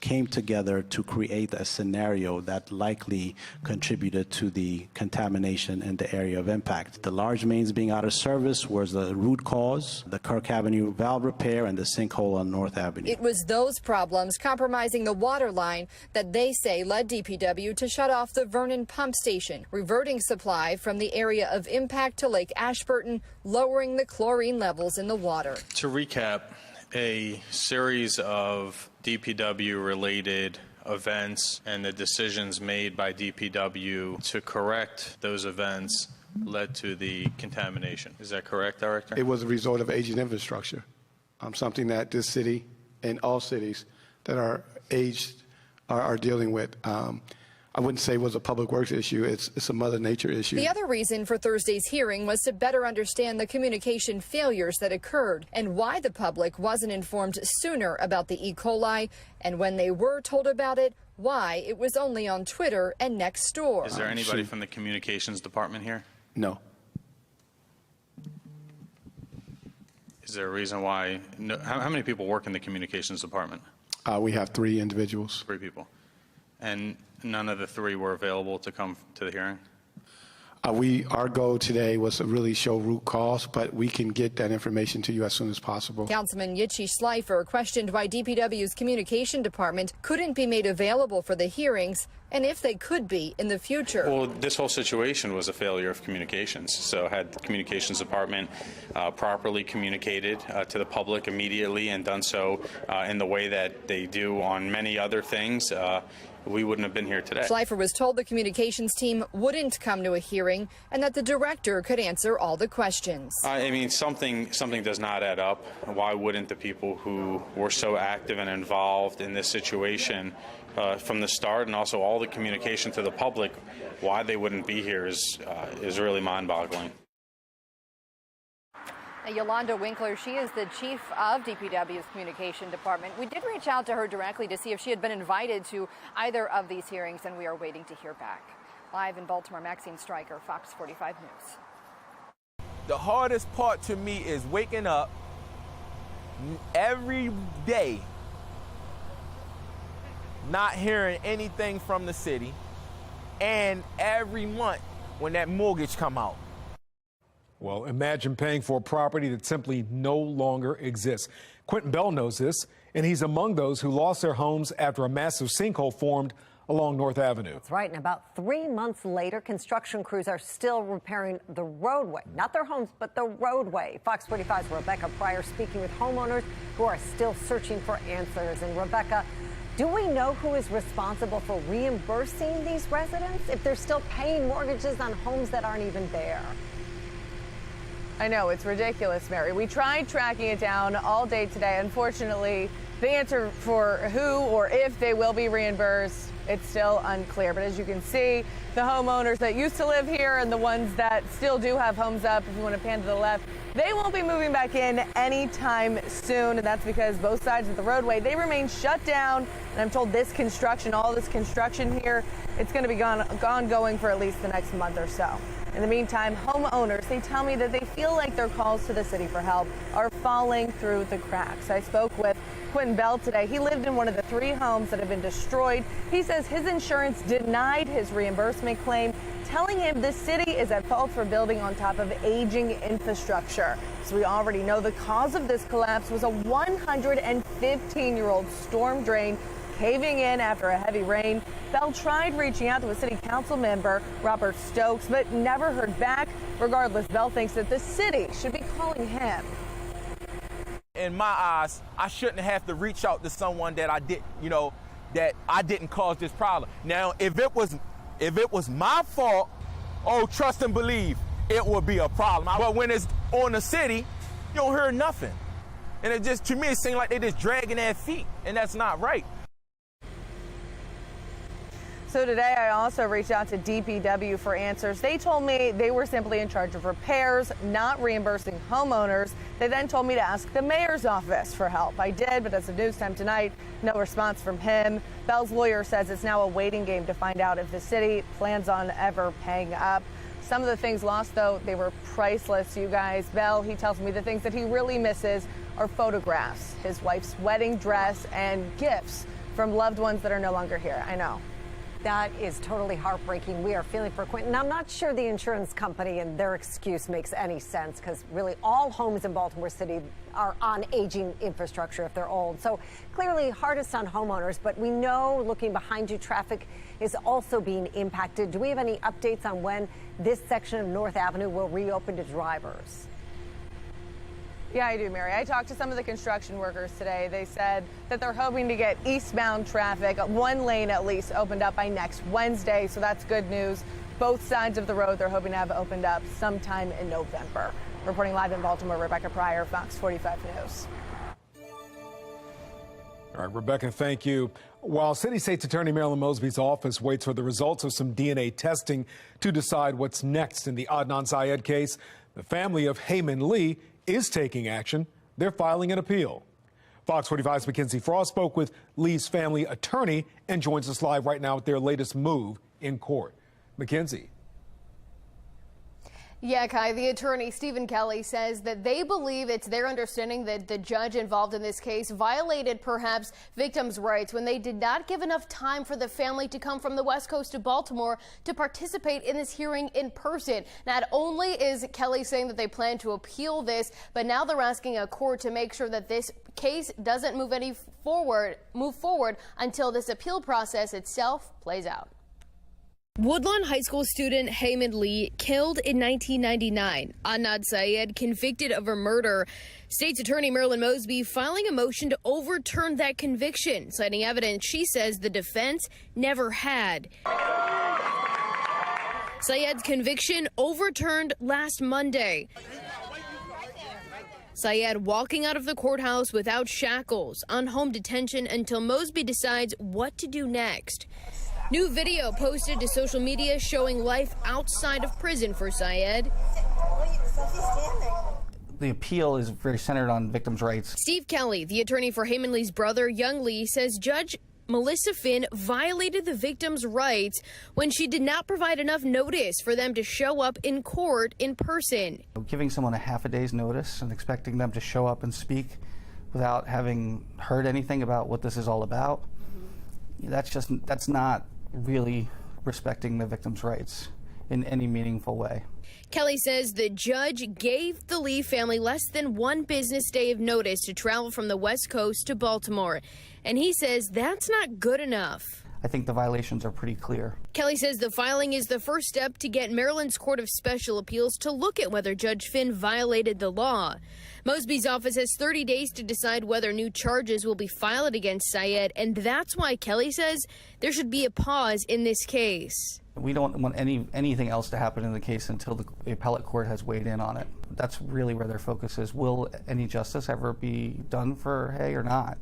came together to create a scenario that likely contributed to the contamination in the area of impact. The large mains being out of service was the root cause, the Kirk Avenue valve repair, and the sinkhole on North Avenue. It was those problems compromising the water line that they say led DPW to shut off the Vernon pump station, reverting supply from the area of impact to Lake Ashburton, lowering the chlorine levels in the water. To recap, a series of DPW-related events and the decisions made by DPW to correct those events led to the contamination. Is that correct, Director? It was a result of aging infrastructure, something that this city and all cities that are aged are dealing with. I wouldn't say it was a public works issue. It's a Mother Nature issue. The other reason for Thursday's hearing was to better understand the communication failures that occurred and why the public wasn't informed sooner about the E. coli, and when they were told about it, why it was only on Twitter and Nextdoor. Is there anybody from the communications department here? No. Is there a reason why? No, how many people work in the communications department? We have 3 individuals. 3 people. And none of the 3 were available to come to the hearing? Our goal today was to really show root cause, but we can get that information to you as soon as possible. Councilman Yitchi Schleifer questioned why DPW's communication department couldn't be made available for the hearings, and if they could be in the future. Well, this whole situation was a failure of communications. So had the communications department properly communicated to the public immediately and done so in the way that they do on many other things, we wouldn't have been here today. Schleifer was told the communications team wouldn't come to a hearing and that the director could answer all the questions. I mean, something does not add up. Why wouldn't the people who were so active and involved in this situation from the start, and also all the communication to the public, why they wouldn't be here is really mind-boggling. Yolanda Winkler, she is the chief of DPW's communication department. We did reach out to her directly to see if she had been invited to either of these hearings, and we are waiting to hear back. Live in Baltimore, Maxine Stryker, Fox 45 News. The hardest part to me is waking up every day, not hearing anything from the city, and every month when that mortgage come out. Well, imagine paying for a property that simply no longer exists. Quentin Bell knows this, and he's among those who lost their homes after a massive sinkhole formed along North Avenue. That's right. And about 3 months later, construction crews are still repairing the roadway. Not their homes, but the roadway. Fox 45's Rebecca Pryor speaking with homeowners who are still searching for answers. And Rebecca, do we know who is responsible for reimbursing these residents if they're still paying mortgages on homes that aren't even there? I know, it's ridiculous, Mary. We tried tracking it down all day today. Unfortunately, the answer for who or if they will be reimbursed, it's still unclear. But as you can see, the homeowners that used to live here and the ones that still do have homes up, if you want to pan to the left, they won't be moving back in anytime soon. And that's because both sides of the roadway, they remain shut down. And I'm told this construction, all this construction here, it's going to be ongoing for at least the next month or so. In the meantime, homeowners, they tell me that they feel like their calls to the city for help are falling through the cracks. I spoke with Quentin Bell today. He lived in one of the 3 homes that have been destroyed. He says his insurance denied his reimbursement claim, telling him the city is at fault for building on top of aging infrastructure. So we already know the cause of this collapse was a 115-year-old storm drain caving in after a heavy rain. Bell tried reaching out to a city council member, Robert Stokes, but never heard back. Regardless, Bell thinks that the city should be calling him. In my eyes, I shouldn't have to reach out to someone that I didn't cause this problem. Now, if it was my fault, oh, trust and believe, it would be a problem. But when it's on the city, you don't hear nothing. And it just, to me, it seems like they're just dragging their feet, and that's not right. So today I also reached out to DPW for answers. They told me they were simply in charge of repairs, not reimbursing homeowners. They then told me to ask the mayor's office for help. I did, but as of news time tonight, no response from him. Bell's lawyer says it's now a waiting game to find out if the city plans on ever paying up. Some of the things lost, though, they were priceless, you guys. Bell, he tells me the things that he really misses are photographs, his wife's wedding dress, and gifts from loved ones that are no longer here. I know. That is totally heartbreaking. We are feeling for Quentin. I'm not sure the insurance company and their excuse makes any sense, because really all homes in Baltimore City are on aging infrastructure if they're old. So clearly hardest on homeowners, but we know, looking behind you, traffic is also being impacted. Do we have any updates on when this section of North Avenue will reopen to drivers? Yeah, I do, Mary. I talked to some of the construction workers today. They said that they're hoping to get eastbound traffic, one lane at least, opened up by next Wednesday. So that's good news. Both sides of the road they're hoping to have opened up sometime in November. Reporting live in Baltimore, Rebecca Pryor, Fox 45 News. All right, Rebecca, thank you. While City State's Attorney Marilyn Mosby's office waits for the results of some DNA testing to decide what's next in the Adnan Syed case, the family of Heyman Lee is taking action. They're filing an appeal. Fox 45's Mackenzie Frost spoke with Lee's family attorney and joins us live right now with their latest move in court. Mackenzie. Yeah, Kai, the attorney, Stephen Kelly, says that they believe it's their understanding that the judge involved in this case violated perhaps victims' rights when they did not give enough time for the family to come from the West Coast to Baltimore to participate in this hearing in person. Not only is Kelly saying that they plan to appeal this, but now they're asking a court to make sure that this case doesn't move forward until this appeal process itself plays out. Woodlawn High School student Heyman Lee killed in 1999. Adnan Syed convicted of a murder. State's Attorney Marilyn Mosby filing a motion to overturn that conviction, citing evidence she says the defense never had. Syed's conviction overturned last Monday. Syed walking out of the courthouse without shackles, on home detention until Mosby decides what to do next. New video posted to social media showing life outside of prison for Syed. The appeal is very centered on victims' rights. Steve Kelly, the attorney for Heyman Lee's brother, Young Lee, says Judge Melissa Finn violated the victims' rights when she did not provide enough notice for them to show up in court in person. Giving someone a half a day's notice and expecting them to show up and speak without having heard anything about what this is all about, that's not really respecting the victims' rights in any meaningful way. Kelly says the judge gave the Lee family less than one business day of notice to travel from the West Coast to Baltimore, and he says that's not good enough. I think the violations are pretty clear. Kelly says the filing is the first step to get Maryland's Court of Special Appeals to look at whether Judge Finn violated the law. Mosby's office has 30 days to decide whether new charges will be filed against Syed, and that's why Kelly says there should be a pause in this case. We don't want anything else to happen in the case until the appellate court has weighed in on it. That's really where their focus is. Will any justice ever be done for Hay or not?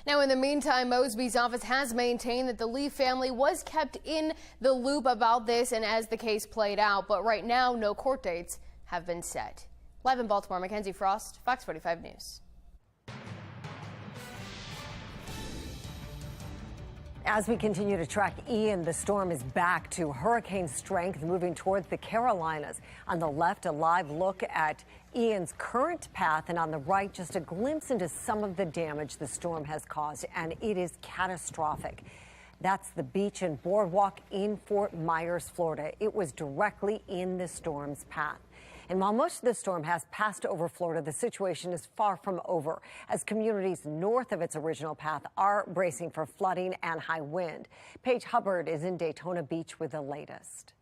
Now, in the meantime, Mosby's office has maintained that the Lee family was kept in the loop about this and as the case played out. But right now, no court dates have been set. Live in Baltimore, Mackenzie Frost, Fox 45 News. As we continue to track Ian, the storm is back to hurricane strength, moving towards the Carolinas. On the left, a live look at Ian's current path, and on the right, just a glimpse into some of the damage the storm has caused, and it is catastrophic. That's the beach and boardwalk in Fort Myers, Florida. It was directly in the storm's path. And while most of the storm has passed over Florida, the situation is far from over, as communities north of its original path are bracing for flooding and high wind. Paige Hubbard is in Daytona Beach with the latest.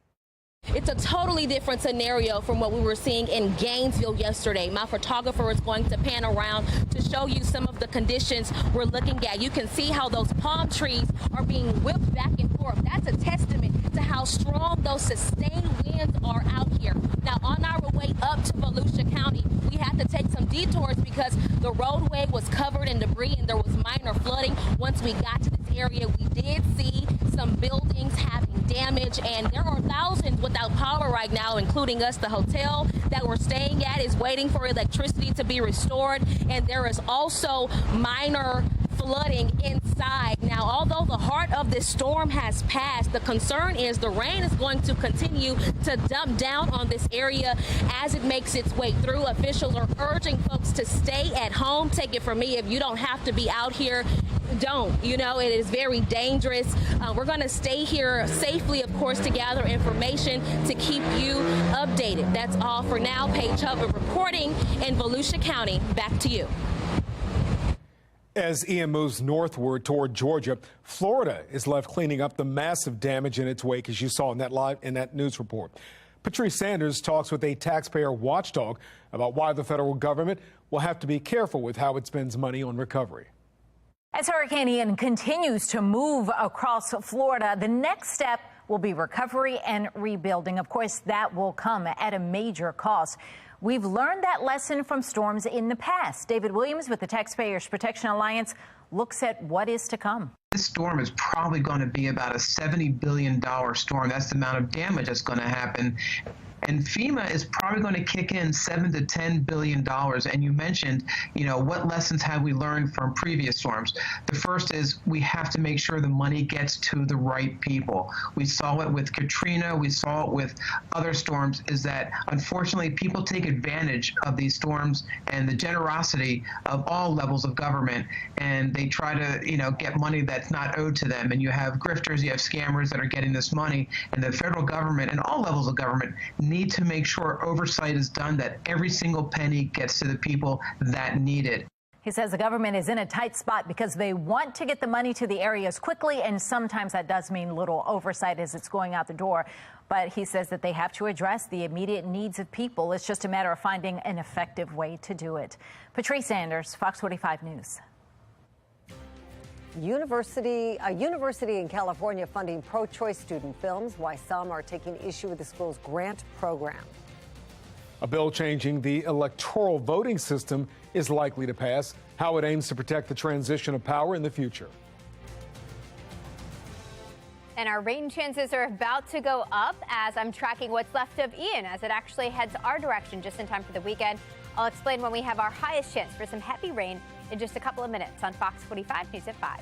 It's a totally different scenario from what we were seeing in Gainesville yesterday. My photographer is going to pan around to show you some of the conditions we're looking at. You can see how those palm trees are being whipped back and forth. That's a testament to how strong those sustained winds are out here. Now, on our way up to Volusia County, we had to take some detours because the roadway was covered in debris and there was minor flooding. Once we got to this area, we did see some buildings having damage, and there are thousands without power right now, including us. The hotel that we're staying at is waiting for electricity to be restored, and there is also minor flooding inside. Now, although the heart of this storm has passed, the concern is the rain is going to continue to dump down on this area as it makes its way through. Officials are urging folks to stay at home. Take it from me, if you don't have to be out here, don't. You know, it is very dangerous. We're going to stay here safely, of course, to gather information to keep you updated. That's all for now. Paige Hubbard reporting in Volusia County. Back to you. As Ian moves northward toward Georgia, Florida is left cleaning up the massive damage in its wake, as you saw in that news report. Patrice Sanders talks with a taxpayer watchdog about why the federal government will have to be careful with how it spends money on recovery. As Hurricane Ian continues to move across Florida, the next step will be recovery and rebuilding. Of course, that will come at a major cost. We've learned that lesson from storms in the past. David Williams with the Taxpayers Protection Alliance looks at what is to come. This storm is probably going to be about a $70 billion storm. That's the amount of damage that's going to happen. And FEMA is probably going to kick in $7 to $10 billion. And you mentioned, what lessons have we learned from previous storms? The first is we have to make sure the money gets to the right people. We saw it with Katrina. We saw it with other storms, is that unfortunately people take advantage of these storms and the generosity of all levels of government. And they try to, get money that's not owed to them. And you have grifters, you have scammers that are getting this money. And the federal government and all levels of government need to make sure oversight is done, that every single penny gets to the people that need it. He says the government is in a tight spot because they want to get the money to the areas quickly, and sometimes that does mean little oversight as it's going out the door. But he says that they have to address the immediate needs of people. It's just a matter of finding an effective way to do it. Patrice Sanders, Fox 45 News. A university in California funding pro-choice student films, why some are taking issue with the school's grant program. A bill changing the electoral voting system is likely to pass, how it aims to protect the transition of power in the future. And our rain chances are about to go up as I'm tracking what's left of Ian as it actually heads our direction just in time for the weekend. I'll explain when we have our highest chance for some heavy rain in just a couple of minutes on Fox 45 News at 5.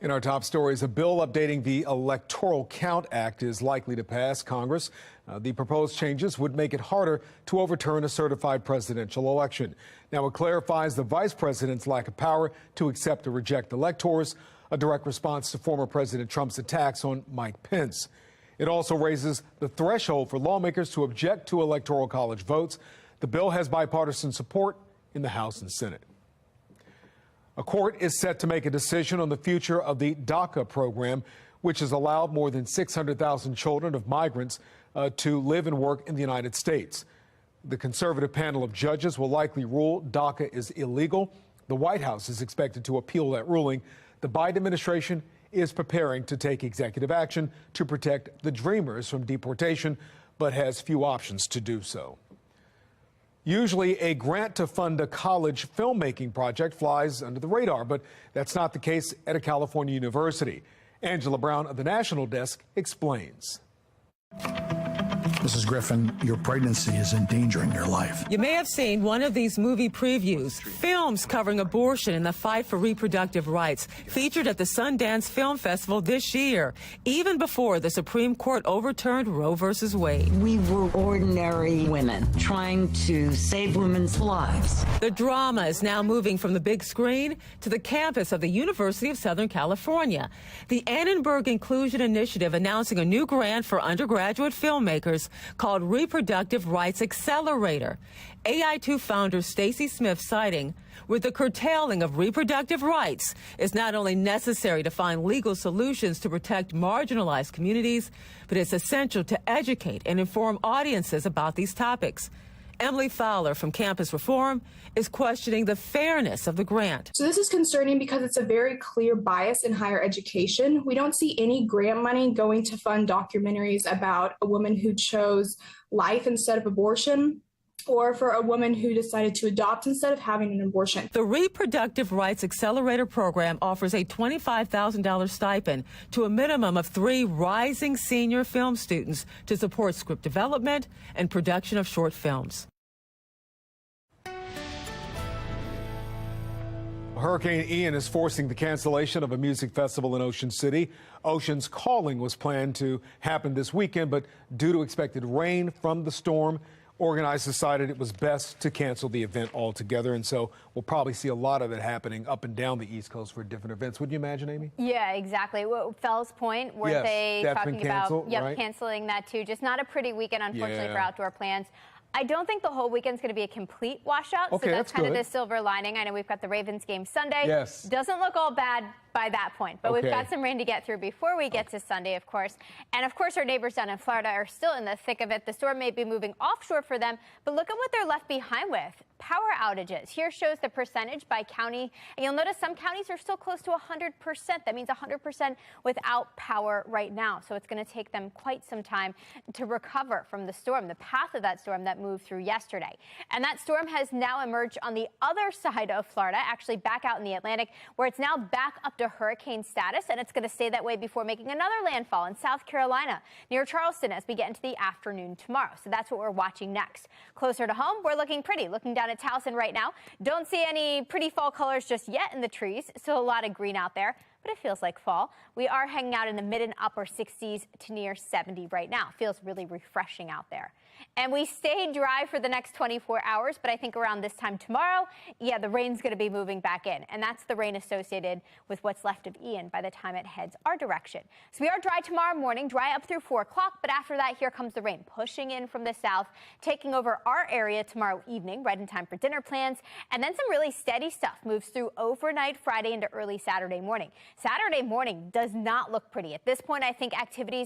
In our top stories, a bill updating the Electoral Count Act is likely to pass Congress. The proposed changes would make it harder to overturn a certified presidential election. Now, it clarifies the vice president's lack of power to accept or reject electors, a direct response to former President Trump's attacks on Mike Pence. It also raises the threshold for lawmakers to object to Electoral College votes. The bill has bipartisan support in the House and Senate. A court is set to make a decision on the future of the DACA program, which has allowed more than 600,000 children of migrants to live and work in the United States. The conservative panel of judges will likely rule DACA is illegal. The White House is expected to appeal that ruling. The Biden administration is preparing to take executive action to protect the Dreamers from deportation, but has few options to do so. Usually, a grant to fund a college filmmaking project flies under the radar, but that's not the case at a California university. Angela Brown of the National Desk explains. Mrs. Griffin, your pregnancy is endangering your life. You may have seen one of these movie previews, films covering abortion and the fight for reproductive rights, featured at the Sundance Film Festival this year, even before the Supreme Court overturned Roe v. Wade. We were ordinary women trying to save women's lives. The drama is now moving from the big screen to the campus of the University of Southern California. The Annenberg Inclusion Initiative announcing a new grant for undergraduate filmmakers called Reproductive Rights Accelerator. AI2 founder Stacy Smith citing, with the curtailing of reproductive rights, it's not only necessary to find legal solutions to protect marginalized communities, but it's essential to educate and inform audiences about these topics. Emily Fowler from Campus Reform is questioning the fairness of the grant. So this is concerning because it's a very clear bias in higher education. We don't see any grant money going to fund documentaries about a woman who chose life instead of abortion, or for a woman who decided to adopt instead of having an abortion. The Reproductive Rights Accelerator program offers a $25,000 stipend to a minimum of 3 rising senior film students to support script development and production of short films. Hurricane Ian is forcing the cancellation of a music festival in Ocean City. Ocean's Calling was planned to happen this weekend, but due to expected rain from the storm, organizers decided it was best to cancel the event altogether. And so we'll probably see a lot of it happening up and down the East Coast for different events. Would you imagine, Amy? Yeah, exactly. Well, Fells Point, weren't Yes, they that's talking been canceled, about right? canceling that too? Just not a pretty weekend, unfortunately, Yeah. for outdoor plans. I don't think the whole weekend's going to be a complete washout. Okay, so that's kind of good. the silver lining. I know we've got the Ravens game Sunday. Yes. Doesn't look all bad by that point. But we've Okay. got some rain to get through before we get to Sunday, of course. And of course, our neighbors down in Florida are still in the thick of it. The storm may be moving offshore for them, but look at what they're left behind with. Power outages. Here shows the percentage by county. And you'll notice some counties are still close to 100%. That means 100% without power right now. So it's going to take them quite some time to recover from the storm, the path of that storm that moved through yesterday. And that storm has now emerged on the other side of Florida, actually back out in the Atlantic, where it's now back up to hurricane status. And it's going to stay that way before making another landfall in South Carolina near Charleston as we get into the afternoon tomorrow. So that's what we're watching next. Closer to home, we're looking pretty. Looking down at Towson right now. Don't see any pretty fall colors just yet in the trees. Still a lot of green out there, but it feels like fall. We are hanging out in the mid and upper 60s to near 70 right now. Feels really refreshing out there. And we stay dry for the next 24 hours, but I think around this time tomorrow, yeah, the rain's going to be moving back in. And that's the rain associated with what's left of Ian by the time it heads our direction. So we are dry tomorrow morning, dry up through 4 o'clock, but after that, here comes the rain pushing in from the south, taking over our area tomorrow evening, right in time for dinner plans. And then some really steady stuff moves through overnight Friday into early Saturday morning. Saturday morning does not look pretty. At this point, I think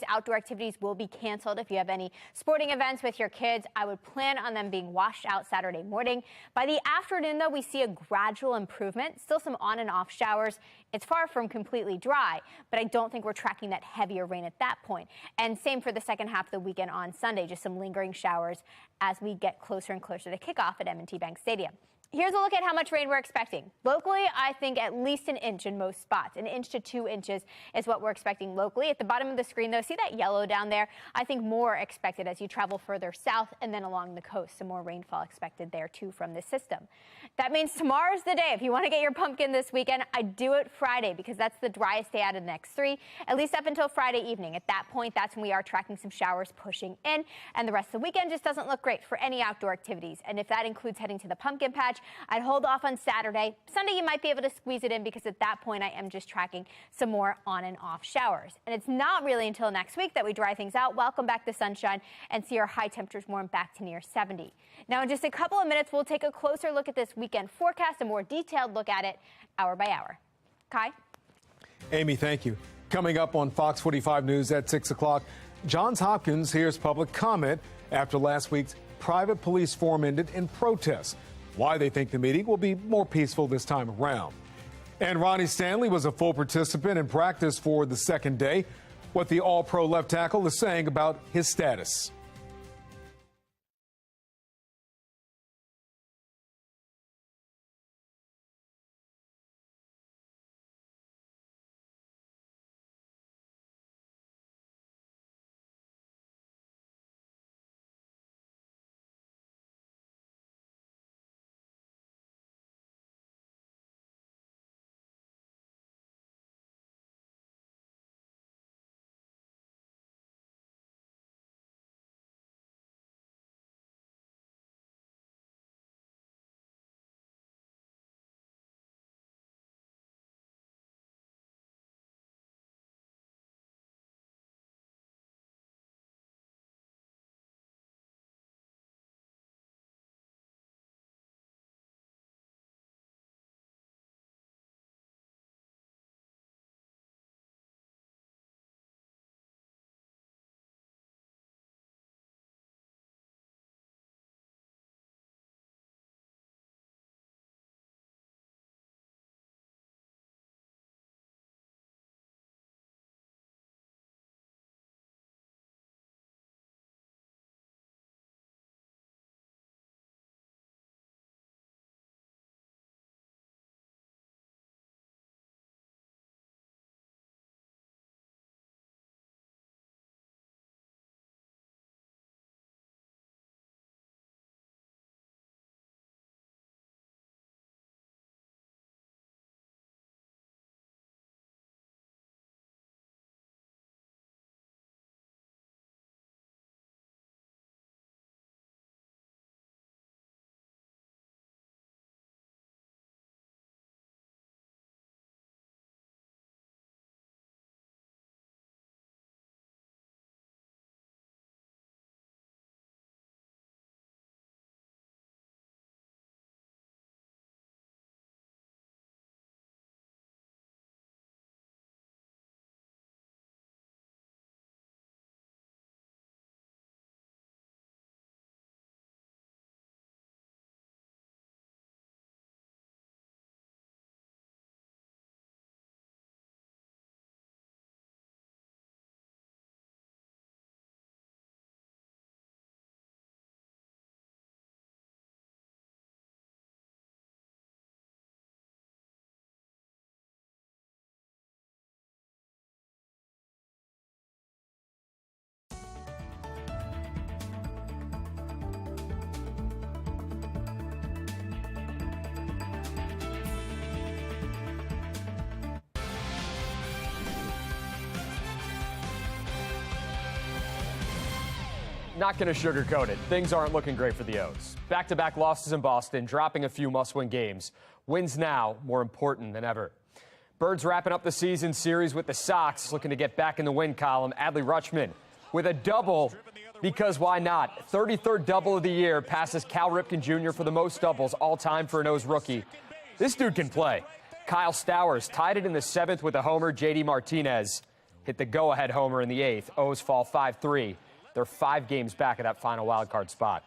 outdoor activities will be canceled. If you have any sporting events with your kids, I would plan on them being washed out Saturday morning. By the afternoon, though, we see a gradual improvement. Still some on and off showers. It's far from completely dry, but I don't think we're tracking that heavier rain at that point. And same for the second half of the weekend on Sunday, just some lingering showers as we get closer and closer to kickoff at M&T Bank Stadium. Here's a look at how much rain we're expecting. Locally, I think at least an inch in most spots. 1 inch to 2 inches is what we're expecting locally. At the bottom of the screen, though, see that yellow down there? I think more expected as you travel further south and then along the coast. Some more rainfall expected there, too, from this system. That means tomorrow's the day. If you want to get your pumpkin this weekend, I'd do it Friday because that's the driest day out of the next 3, at least up until Friday evening. At that point, that's when we are tracking some showers pushing in, and the rest of the weekend just doesn't look great for any outdoor activities. And if that includes heading to the pumpkin patch, I'd hold off on Saturday. Sunday, you might be able to squeeze it in because at that point, I am just tracking some more on and off showers. And it's not really until next week that we dry things out, welcome back the sunshine, and see our high temperatures warm back to near 70. Now, in just a couple of minutes, we'll take a closer look at this weekend forecast, a more detailed look at it hour by hour. Kai? Amy, thank you. Coming up on Fox 45 News at 6 o'clock, Johns Hopkins hears public comment after last week's private police forum ended in protest. Why they think the meeting will be more peaceful this time around. And Ronnie Stanley was a full participant in practice for the second day. What the All-Pro left tackle is saying about his status. Not going to sugarcoat it. Things aren't looking great for the O's. Back-to-back losses in Boston, dropping a few must-win games. Wins now more important than ever. Birds wrapping up the season series with the Sox, looking to get back in the win column. Adley Rutschman with a double, because why not? 33rd double of the year, passes Cal Ripken Jr. for the most doubles all-time for an O's rookie. This dude can play. Kyle Stowers tied it in the 7th with a homer. J.D. Martinez hit the go-ahead homer in the 8th. O's fall 5-3. They're 5 games back at that final wildcard spot.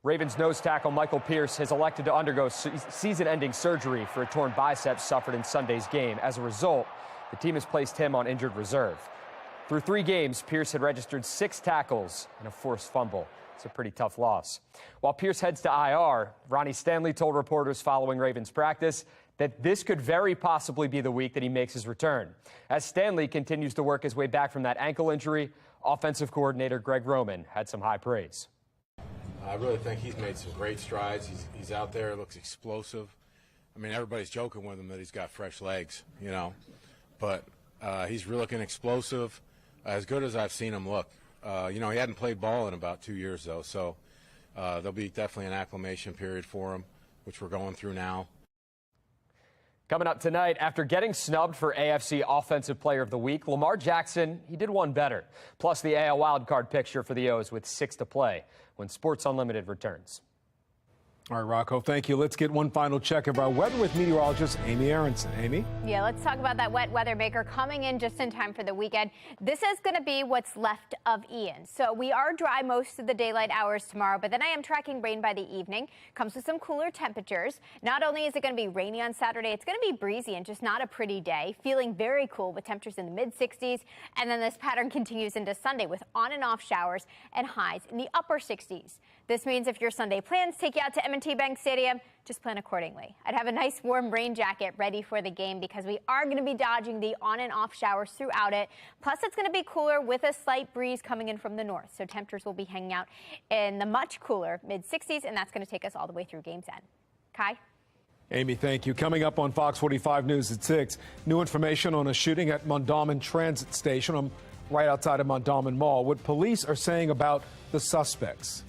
Ravens nose tackle Michael Pierce has elected to undergo season-ending surgery for a torn bicep suffered in Sunday's game. As a result, the team has placed him on injured reserve. Through 3 games, Pierce had registered 6 tackles and a forced fumble. It's a pretty tough loss. While Pierce heads to IR, Ronnie Stanley told reporters following Ravens practice that this could very possibly be the week that he makes his return. As Stanley continues to work his way back from that ankle injury, offensive coordinator Greg Roman had some high praise. I really think he's made some great strides. He's out there, looks explosive. I mean, everybody's joking with him that he's got fresh legs, you know. But he's really looking explosive, as good as I've seen him look. You know, he hadn't played ball in about 2 years, though, so there'll be definitely an acclimation period for him, which we're going through now. Coming up tonight, after getting snubbed for AFC Offensive Player of the Week, Lamar Jackson, he did one better. Plus the AL wildcard picture for the O's with 6 to play when Sports Unlimited returns. All right, Rocco, thank you. Let's get one final check of our weather with meteorologist Amy Aronson. Amy? Yeah, let's talk about that wet weather maker coming in just in time for the weekend. This is going to be what's left of Ian. So we are dry most of the daylight hours tomorrow, but then I am tracking rain by the evening. Comes with some cooler temperatures. Not only is it going to be rainy on Saturday, it's going to be breezy and just not a pretty day. Feeling very cool with temperatures in the mid-60s. And then this pattern continues into Sunday with on and off showers and highs in the upper 60s. This means if your Sunday plans take you out to M&T Bank Stadium, just plan accordingly. I'd have a nice warm rain jacket ready for the game because we are going to be dodging the on and off showers throughout it. Plus, it's going to be cooler with a slight breeze coming in from the north. So temperatures will be hanging out in the much cooler mid-60s, and that's going to take us all the way through game's end. Kai? Amy, thank you. Coming up on Fox 45 News at 6, new information on a shooting at Mondawmin Transit Station right outside of Mondawmin Mall. What police are saying about the suspects.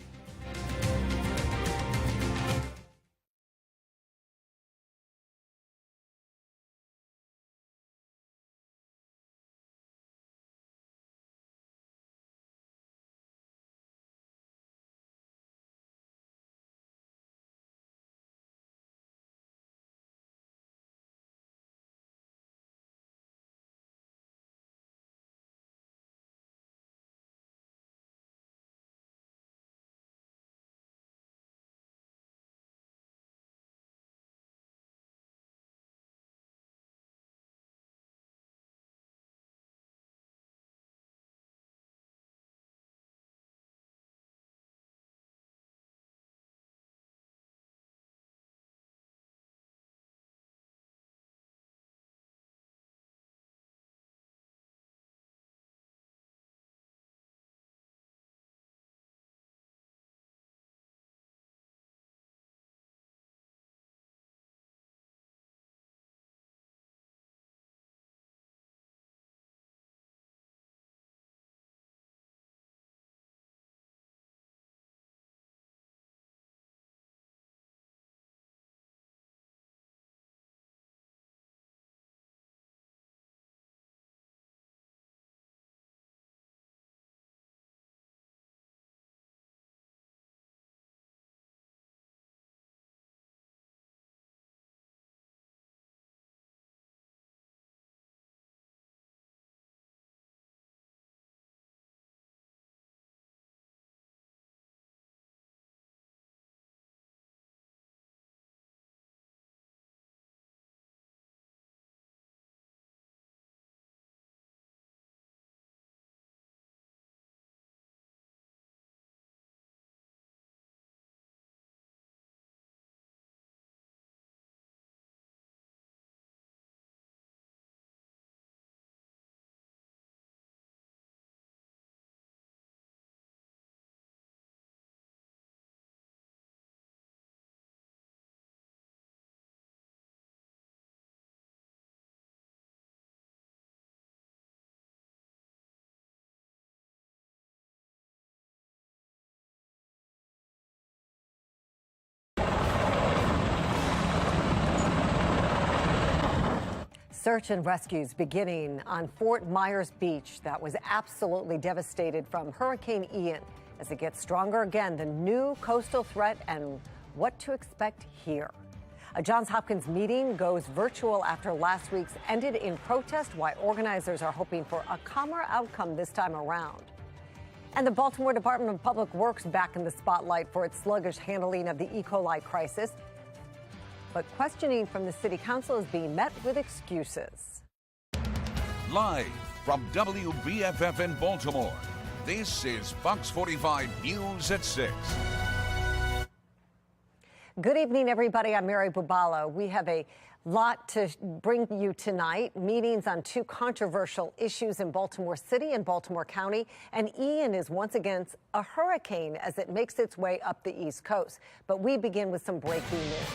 Search and rescues beginning on Fort Myers Beach that was absolutely devastated from Hurricane Ian. As it gets stronger again, the new coastal threat and what to expect here. A Johns Hopkins meeting goes virtual after last week's ended in protest, why organizers are hoping for a calmer outcome this time around. And the Baltimore Department of Public Works back in the spotlight for its sluggish handling of the E. coli crisis. But questioning from the city council is being met with excuses. Live From WBFF in Baltimore, this is Fox 45 News at 6. Good evening, everybody. I'm Mary Bubalo. We have a lot to bring you tonight. Meetings on two controversial issues in Baltimore City and Baltimore County. And Ian is once again a hurricane as it makes its way up the East Coast. But we begin with some breaking news.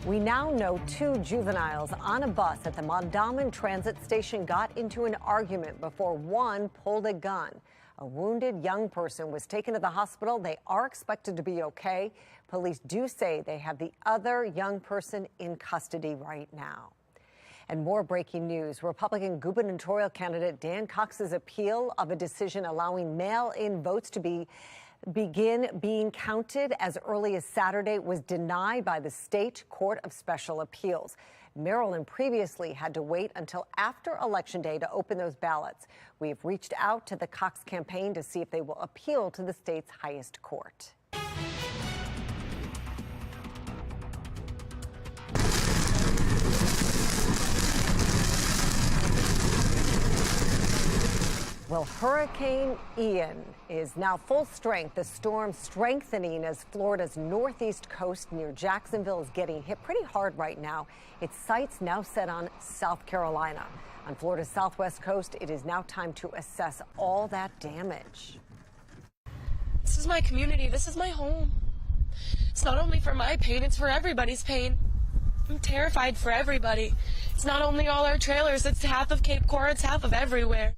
We now know two juveniles on a bus at the Mondawmin Transit Station got into an argument before one pulled a gun. A wounded young person was taken to the hospital. They are expected to be okay. Police do say they have the other young person in custody right now. And more breaking news. Republican gubernatorial candidate Dan Cox's appeal of a decision allowing mail-in votes to begin being counted as early as Saturday was denied by the State Court of Special Appeals. Maryland previously had to wait until after Election Day to open those ballots. We've reached out to the Cox campaign to see if they will appeal to the state's highest court. Well, Hurricane Ian is now full strength. The storm strengthening as Florida's northeast coast near Jacksonville is getting hit pretty hard right now. Its sights now set on South Carolina. On Florida's southwest coast, it is now time to assess all that damage. This is my community. This is my home. It's not only for my pain, it's for everybody's pain. I'm terrified for everybody. It's not only all our trailers, it's half of Cape Coral, it's half of everywhere.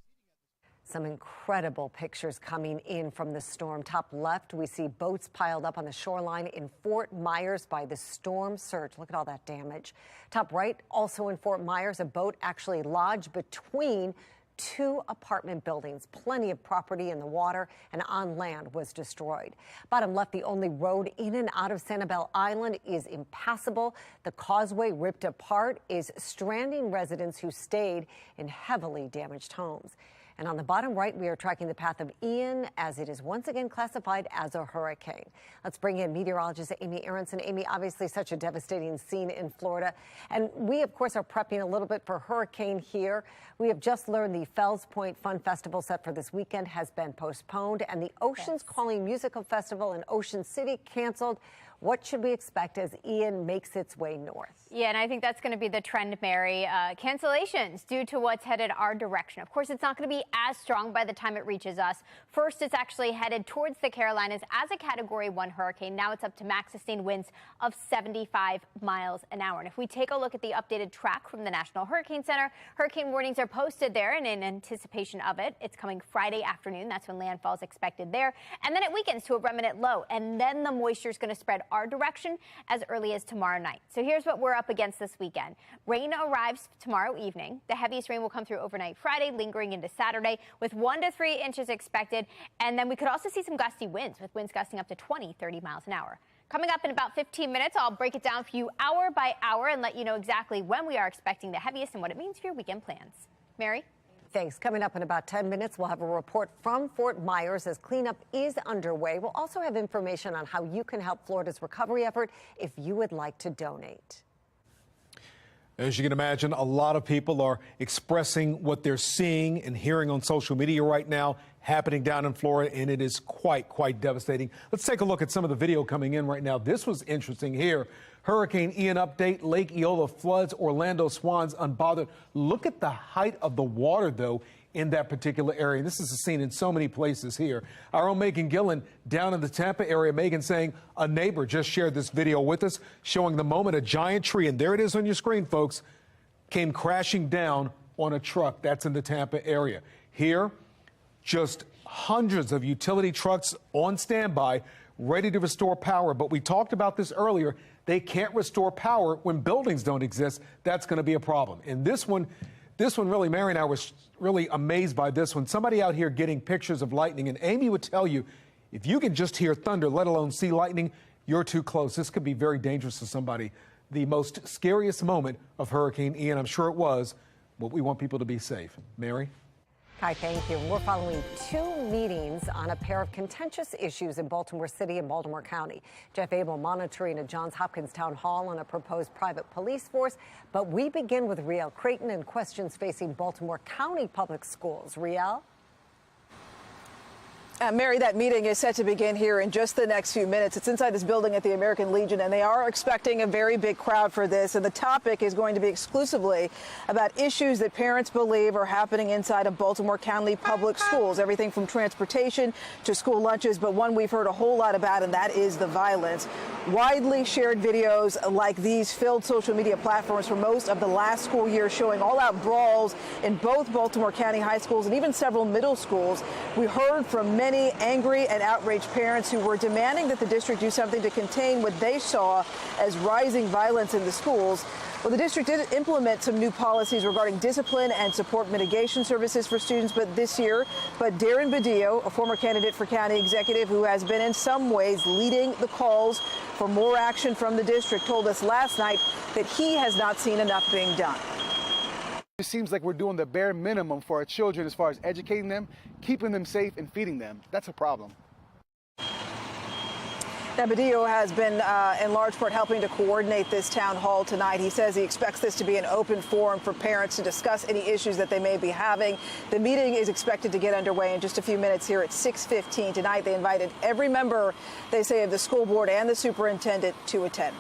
Some incredible pictures coming in from the storm. Top left, we see boats piled up on the shoreline in Fort Myers by the storm surge. Look at all that damage. Top right, also in Fort Myers, a boat actually lodged between two apartment buildings. Plenty of property in the water and on land was destroyed. Bottom left, the only road in and out of Sanibel Island is impassable. The causeway ripped apart is stranding residents who stayed in heavily damaged homes. And on the bottom right, we are tracking the path of Ian as it is once again classified as a hurricane. Let's bring in meteorologist Amy Aronson. Amy, obviously such a devastating scene in Florida. And we, of course, are prepping a little bit for hurricane here. We have just learned the Fells Point Fun Festival set for this weekend has been postponed and the Oceans Calling Musical Festival in Ocean City canceled. What should we expect as Ian makes its way north? Yeah, and I think that's going to be the trend, Mary. Cancellations due to what's headed our direction. Of course, it's not going to be as strong by the time it reaches us. First, it's actually headed towards the Carolinas as a Category 1 hurricane. Now it's up to max sustained winds of 75 miles an hour. And if we take a look at the updated track from the National Hurricane Center, hurricane warnings are posted there, and in anticipation of it, it's coming Friday afternoon. That's when landfall is expected there. And then it weakens to a remnant low, and then the moisture is going to spread our direction as early as tomorrow night. So here's what we're up against this weekend. Rain arrives tomorrow evening. The heaviest rain will come through overnight Friday, lingering into Saturday with 1 to 3 inches expected. And then we could also see some gusty winds with winds gusting up to 20-30 miles an hour. Coming up in about 15 minutes, I'll break it down for you hour by hour and let you know exactly when we are expecting the heaviest and what it means for your weekend plans. Mary? Thanks. Coming up in about 10 minutes, we'll have a report from Fort Myers as cleanup is underway. We'll also have information on how you can help Florida's recovery effort if you would like to donate. As you can imagine, a lot of people are expressing what they're seeing and hearing on social media right now happening down in Florida, and it is quite devastating. Let's take a look at some of the video coming in right now. This was interesting here. Hurricane Ian update, Lake Eola floods, Orlando swans unbothered. Look at the height of the water, though, in that particular area. This is a scene in so many places here. Our own Megan Gillen down in the Tampa area. Megan saying a neighbor just shared this video with us, showing the moment a giant tree, and there it is on your screen, folks, came crashing down on a truck. That's in the Tampa area. Here, just hundreds of utility trucks on standby, ready to restore power. But we talked about this earlier. They can't restore power when buildings don't exist. That's going to be a problem. And this one really, Mary and I was really amazed by this one. Somebody out here getting pictures of lightning. And Amy would tell you, if you can just hear thunder, let alone see lightning, you're too close. This could be very dangerous to somebody. The most scariest moment of Hurricane Ian, I'm sure it was, but we want people to be safe. Mary? Kai, thank you. We're following two meetings on a pair of contentious issues in Baltimore City and Baltimore County. Jeff Abel monitoring a Johns Hopkins town hall on a proposed private police force. But we begin with Riel Creighton and questions facing Baltimore County public schools. Riel? Mary, that meeting is set to begin here in just the next few minutes. It's inside this building at the American Legion, and they are expecting a very big crowd for this. And the topic is going to be exclusively about issues that parents believe are happening inside of Baltimore County public schools, everything from transportation to school lunches. But one we've heard a whole lot about, and that is the violence. Widely shared videos like these filled social media platforms for most of the last school year, showing all-out brawls in both Baltimore County high schools and even several middle schools. We heard from many angry and outraged parents who were demanding that the district do something to contain what they saw as rising violence in the schools. Well, the district did implement some new policies regarding discipline and support mitigation services for students, but Darren Badillo, a former candidate for county executive who has been in some ways leading the calls for more action from the district, told us last night that he has not seen enough being done. It seems like we're doing the bare minimum for our children as far as educating them, keeping them safe, and feeding them. That's a problem. Now, Badillo has been in large part helping to coordinate this town hall tonight. He says he expects this to be an open forum for parents to discuss any issues that they may be having. The meeting is expected to get underway in just a few minutes here at 6:15 tonight. They invited every member, they say, of the school board and the superintendent to attend.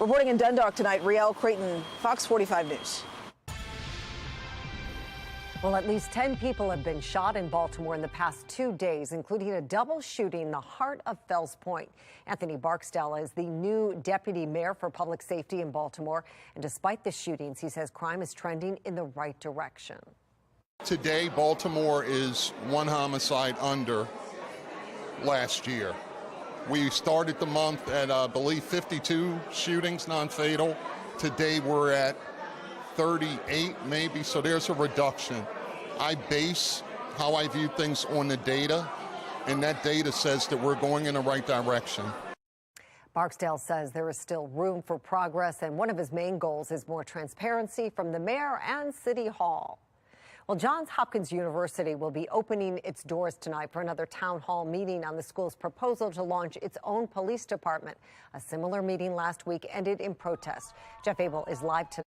Reporting in Dundalk tonight, Riel Creighton, Fox 45 News. Well, at least 10 people have been shot in Baltimore in the past 2 days, including a double shooting in the heart of Fells Point. Anthony Barksdale is the new deputy mayor for public safety in Baltimore. And despite the shootings, he says crime is trending in the right direction. Today, Baltimore is one homicide under last year. We started the month at, I believe, 52 shootings, non-fatal. Today, we're at 38 maybe, so there's a reduction. I base how I view things on the data, and that data says that we're going in the right direction. Barksdale says there is still room for progress, and one of his main goals is more transparency from the mayor and City Hall. Well, Johns Hopkins University will be opening its doors tonight for another town hall meeting on the school's proposal to launch its own police department. A similar meeting last week ended in protest. Jeff Abel is live tonight.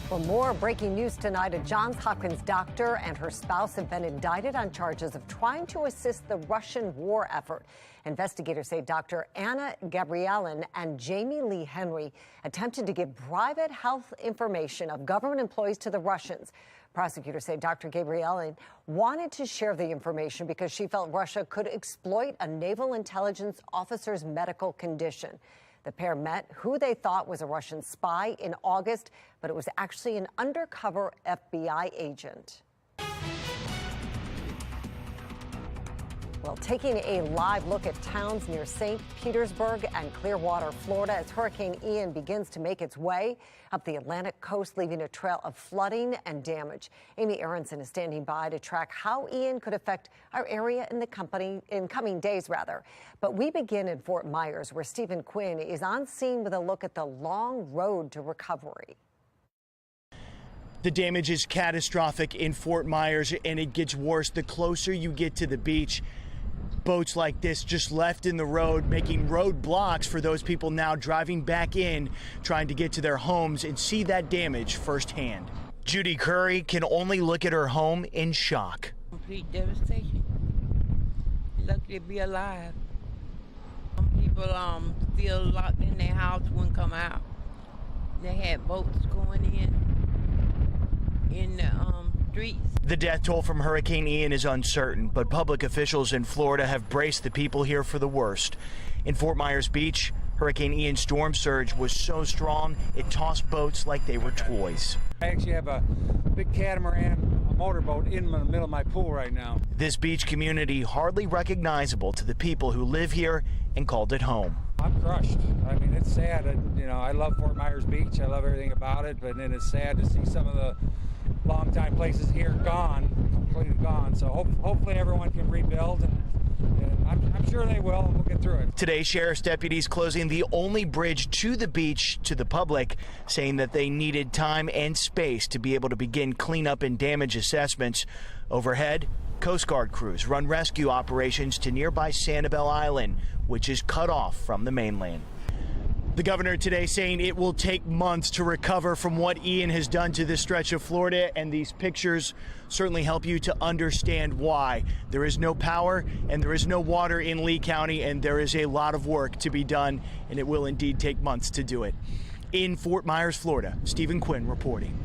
Well, more breaking news tonight. A Johns Hopkins doctor and her spouse have been indicted on charges of trying to assist the Russian war effort. Investigators say Dr. Anna Gabrielin and Jamie Lee Henry attempted to give private health information of government employees to the Russians. Prosecutors say Dr. Gabrielin wanted to share the information because she felt Russia could exploit a naval intelligence officer's medical condition. The pair met who they thought was a Russian spy in August, but it was actually an undercover FBI agent. Well, taking a live look at towns near St. Petersburg and Clearwater, Florida, as Hurricane Ian begins to make its way up the Atlantic coast, leaving a trail of flooding and damage. Amy Aronson is standing by to track how Ian could affect our area in coming days. But we begin in Fort Myers, where Stephen Quinn is on scene with a look at the long road to recovery. The damage is catastrophic in Fort Myers, and it gets worse the closer you get to the beach. Boats like this just left in the road, making roadblocks for those people now driving back in, trying to get to their homes and see that damage firsthand. Judy Curry can only look at her home in shock. Complete devastation. Lucky to be alive. Some people still locked in their house, wouldn't come out. They had boats going in the streets. The death toll from Hurricane Ian is uncertain, but public officials in Florida have braced the people here for the worst. In Fort Myers Beach, Hurricane Ian's storm surge was so strong it tossed boats like they were toys. I actually have a big catamaran, a motorboat in the middle of my pool right now. This beach community hardly recognizable to the people who live here and called it home. I'm crushed. I mean, it's sad. I love Fort Myers Beach. I love everything about it, but then it's sad to see some of the longtime places here gone, completely gone. So hopefully everyone can rebuild, and I'm sure they will, and we'll get through it. Today, sheriff's deputies closing the only bridge to the beach to the public, saying that they needed time and space to be able to begin cleanup and damage assessments. Overhead, Coast Guard crews run rescue operations to nearby Sanibel Island, which is cut off from the mainland. The governor today saying it will take months to recover from what Ian has done to this stretch of Florida, and these pictures certainly help you to understand why. There is no power and there is no water in Lee County, and there is a lot of work to be done, and it will indeed take months to do it. In Fort Myers, Florida, Stephen Quinn reporting.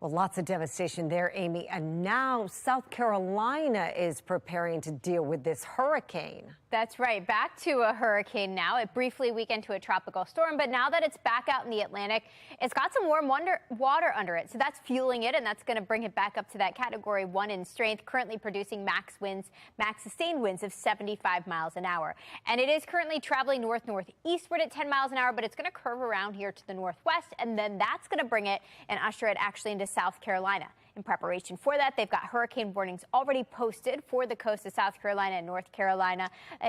Well, lots of devastation there, Amy. And now South Carolina is preparing to deal with this hurricane. That's right. Back to a hurricane now. It briefly weakened to a tropical storm, but now that it's back out in the Atlantic, it's got some warm water under it. So that's fueling it, and that's going to bring it back up to that Category 1 in strength, currently producing max sustained winds of 75 miles an hour. And it is currently traveling north-northeastward at 10 miles an hour, but it's going to curve around here to the northwest, and then that's going to bring it and usher it actually into South Carolina. In preparation for that, they've got hurricane warnings already posted for the coast of South Carolina and North Carolina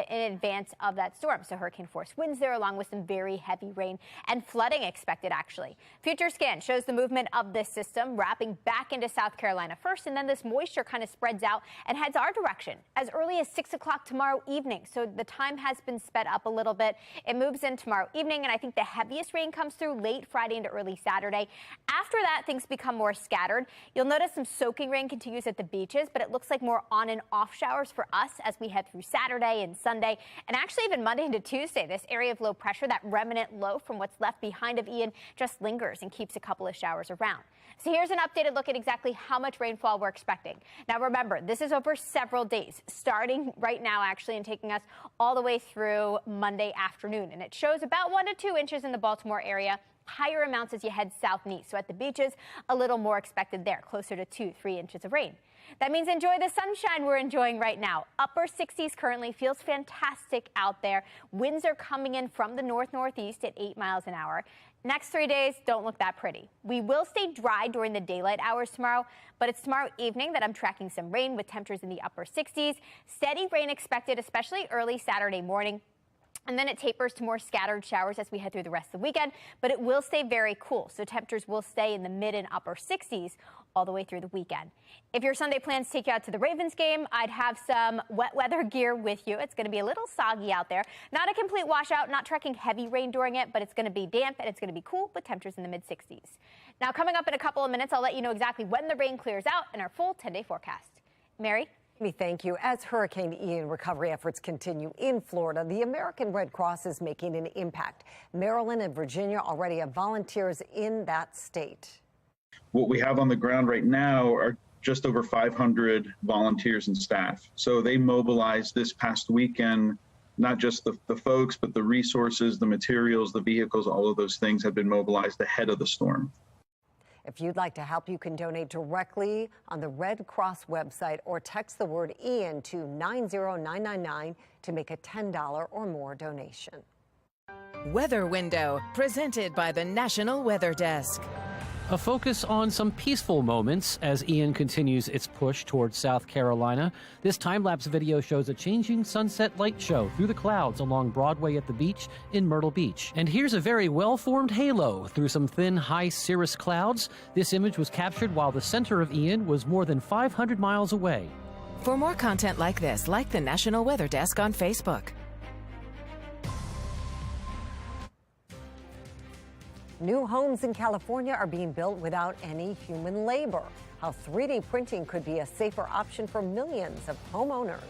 in advance of that storm. So hurricane force winds there, along with some very heavy rain and flooding expected, actually. Future scan shows the movement of this system wrapping back into South Carolina first, and then this moisture kind of spreads out and heads our direction as early as 6 o'clock tomorrow evening. So the time has been sped up a little bit. It moves in tomorrow evening, and I think the heaviest rain comes through late Friday into early Saturday. After that, things become more scattered. You'll notice some soaking rain continues at the beaches, but it looks like more on and off showers for us as we head through Saturday and Sunday, and actually even Monday into Tuesday. This area of low pressure, that remnant low from what's left behind of Ian, just lingers and keeps a couple of showers around. So here's an updated look at exactly how much rainfall we're expecting. Now remember, this is over several days, starting right now actually and taking us all the way through Monday afternoon, and it shows about 1 to 2 inches in the Baltimore area. Higher amounts as you head south and east. So at the beaches, a little more expected there, closer to 2-3 inches of rain. That means enjoy the sunshine we're enjoying right now. Upper 60s currently, feels fantastic out there. Winds are coming in from the north-northeast at 8 miles an hour. Next 3 days don't look that pretty. We will stay dry during the daylight hours tomorrow, but it's tomorrow evening that I'm tracking some rain with temperatures in the upper 60s. Steady rain expected, especially early Saturday morning. And then it tapers to more scattered showers as we head through the rest of the weekend, but it will stay very cool. So temperatures will stay in the mid and upper 60s all the way through the weekend. If your Sunday plans take you out to the Ravens game, I'd have some wet weather gear with you. It's going to be a little soggy out there. Not a complete washout, not tracking heavy rain during it, but it's going to be damp and it's going to be cool with temperatures in the mid-60s. Now, coming up in a couple of minutes, I'll let you know exactly when the rain clears out in our full 10-day forecast. Mary? Thank you. As Hurricane Ian recovery efforts continue in Florida, the American Red Cross is making an impact. Maryland and Virginia already have volunteers in that state. What we have on the ground right now are just over 500 volunteers and staff. So they mobilized this past weekend, not just the folks, but the resources, the materials, the vehicles, all of those things have been mobilized ahead of the storm. If you'd like to help, you can donate directly on the Red Cross website or text the word Ian to 90999 to make a $10 or more donation. Weather Window, presented by the National Weather Desk. A focus on some peaceful moments as Ian continues its push towards South Carolina. This time-lapse video shows a changing sunset light show through the clouds along Broadway at the beach in Myrtle Beach. And here's a very well-formed halo through some thin, high cirrus clouds. This image was captured while the center of Ian was more than 500 miles away. For more content like this, like the National Weather Desk on Facebook. New homes in California are being built without any human labor. How 3D printing could be a safer option for millions of homeowners.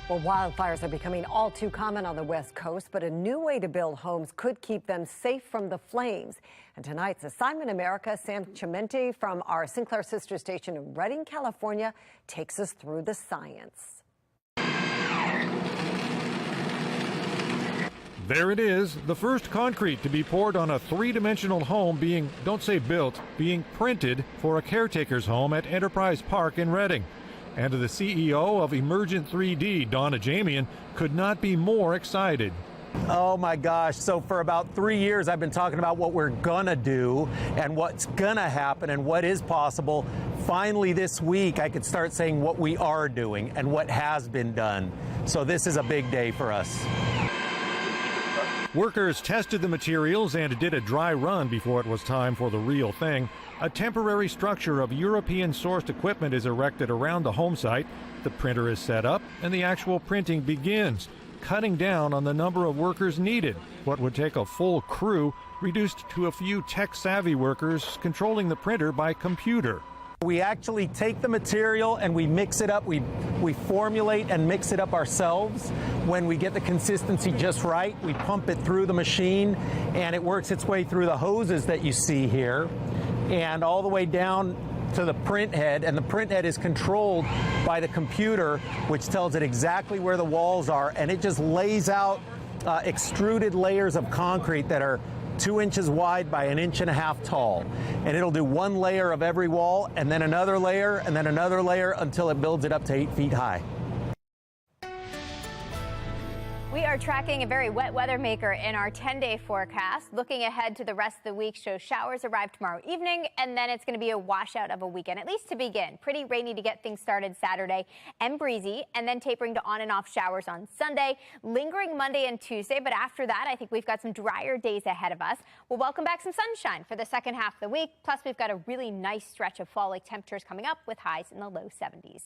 Well, wildfires are becoming all too common on the West Coast, but a new way to build homes could keep them safe from the flames. And tonight's Assignment America, Sam Chimenti from our Sinclair sister station in Redding, California, takes us through the science. There it is, the first concrete to be poured on a three-dimensional home being, don't say built, being printed for a caretaker's home at Enterprise Park in Redding. And the CEO of Emergent 3D, Donna Jamian, could not be more excited. Oh my gosh. So for about 3 years, I've been talking about what we're gonna do and what's gonna happen and what is possible. Finally this week, I could start saying what we are doing and what has been done. So this is a big day for us. Workers tested the materials and did a dry run before it was time for the real thing. A temporary structure of European-sourced equipment is erected around the home site. The printer is set up and the actual printing begins, cutting down on the number of workers needed. What would take a full crew reduced to a few tech-savvy workers controlling the printer by computer. We actually take the material and we mix it up. We formulate and mix it up ourselves. When we get the consistency just right, we pump it through the machine and it works its way through the hoses that you see here and all the way down to the print head, and the print head is controlled by the computer, which tells it exactly where the walls are, and it just lays out extruded layers of concrete that are 2 inches wide by 1.5 inches tall. And it'll do one layer of every wall, and then another layer, and then another layer until it builds it up to 8 feet high. We are tracking a very wet weather maker in our 10-day forecast. Looking ahead to the rest of the week shows showers arrive tomorrow evening, and then it's going to be a washout of a weekend, at least to begin. Pretty rainy to get things started Saturday and breezy, and then tapering to on and off showers on Sunday, lingering Monday and Tuesday. But after that, I think we've got some drier days ahead of us. We'll welcome back some sunshine for the second half of the week. Plus, we've got a really nice stretch of fall-like temperatures coming up with highs in the low 70s.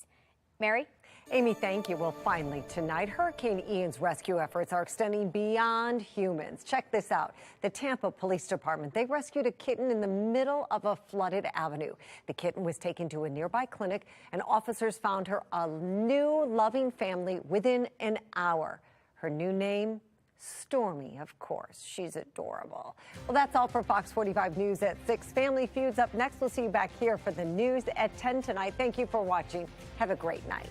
Mary? Amy, thank you. Well, finally, tonight, Hurricane Ian's rescue efforts are extending beyond humans. Check this out. The Tampa Police Department, they rescued a kitten in the middle of a flooded avenue. The kitten was taken to a nearby clinic, and officers found her a new, loving family within an hour. Her new name? Stormy, of course. She's adorable. Well, that's all for Fox 45 News at 6. Family Feud's up next. We'll see you back here for the news at 10 tonight. Thank you for watching. Have a great night.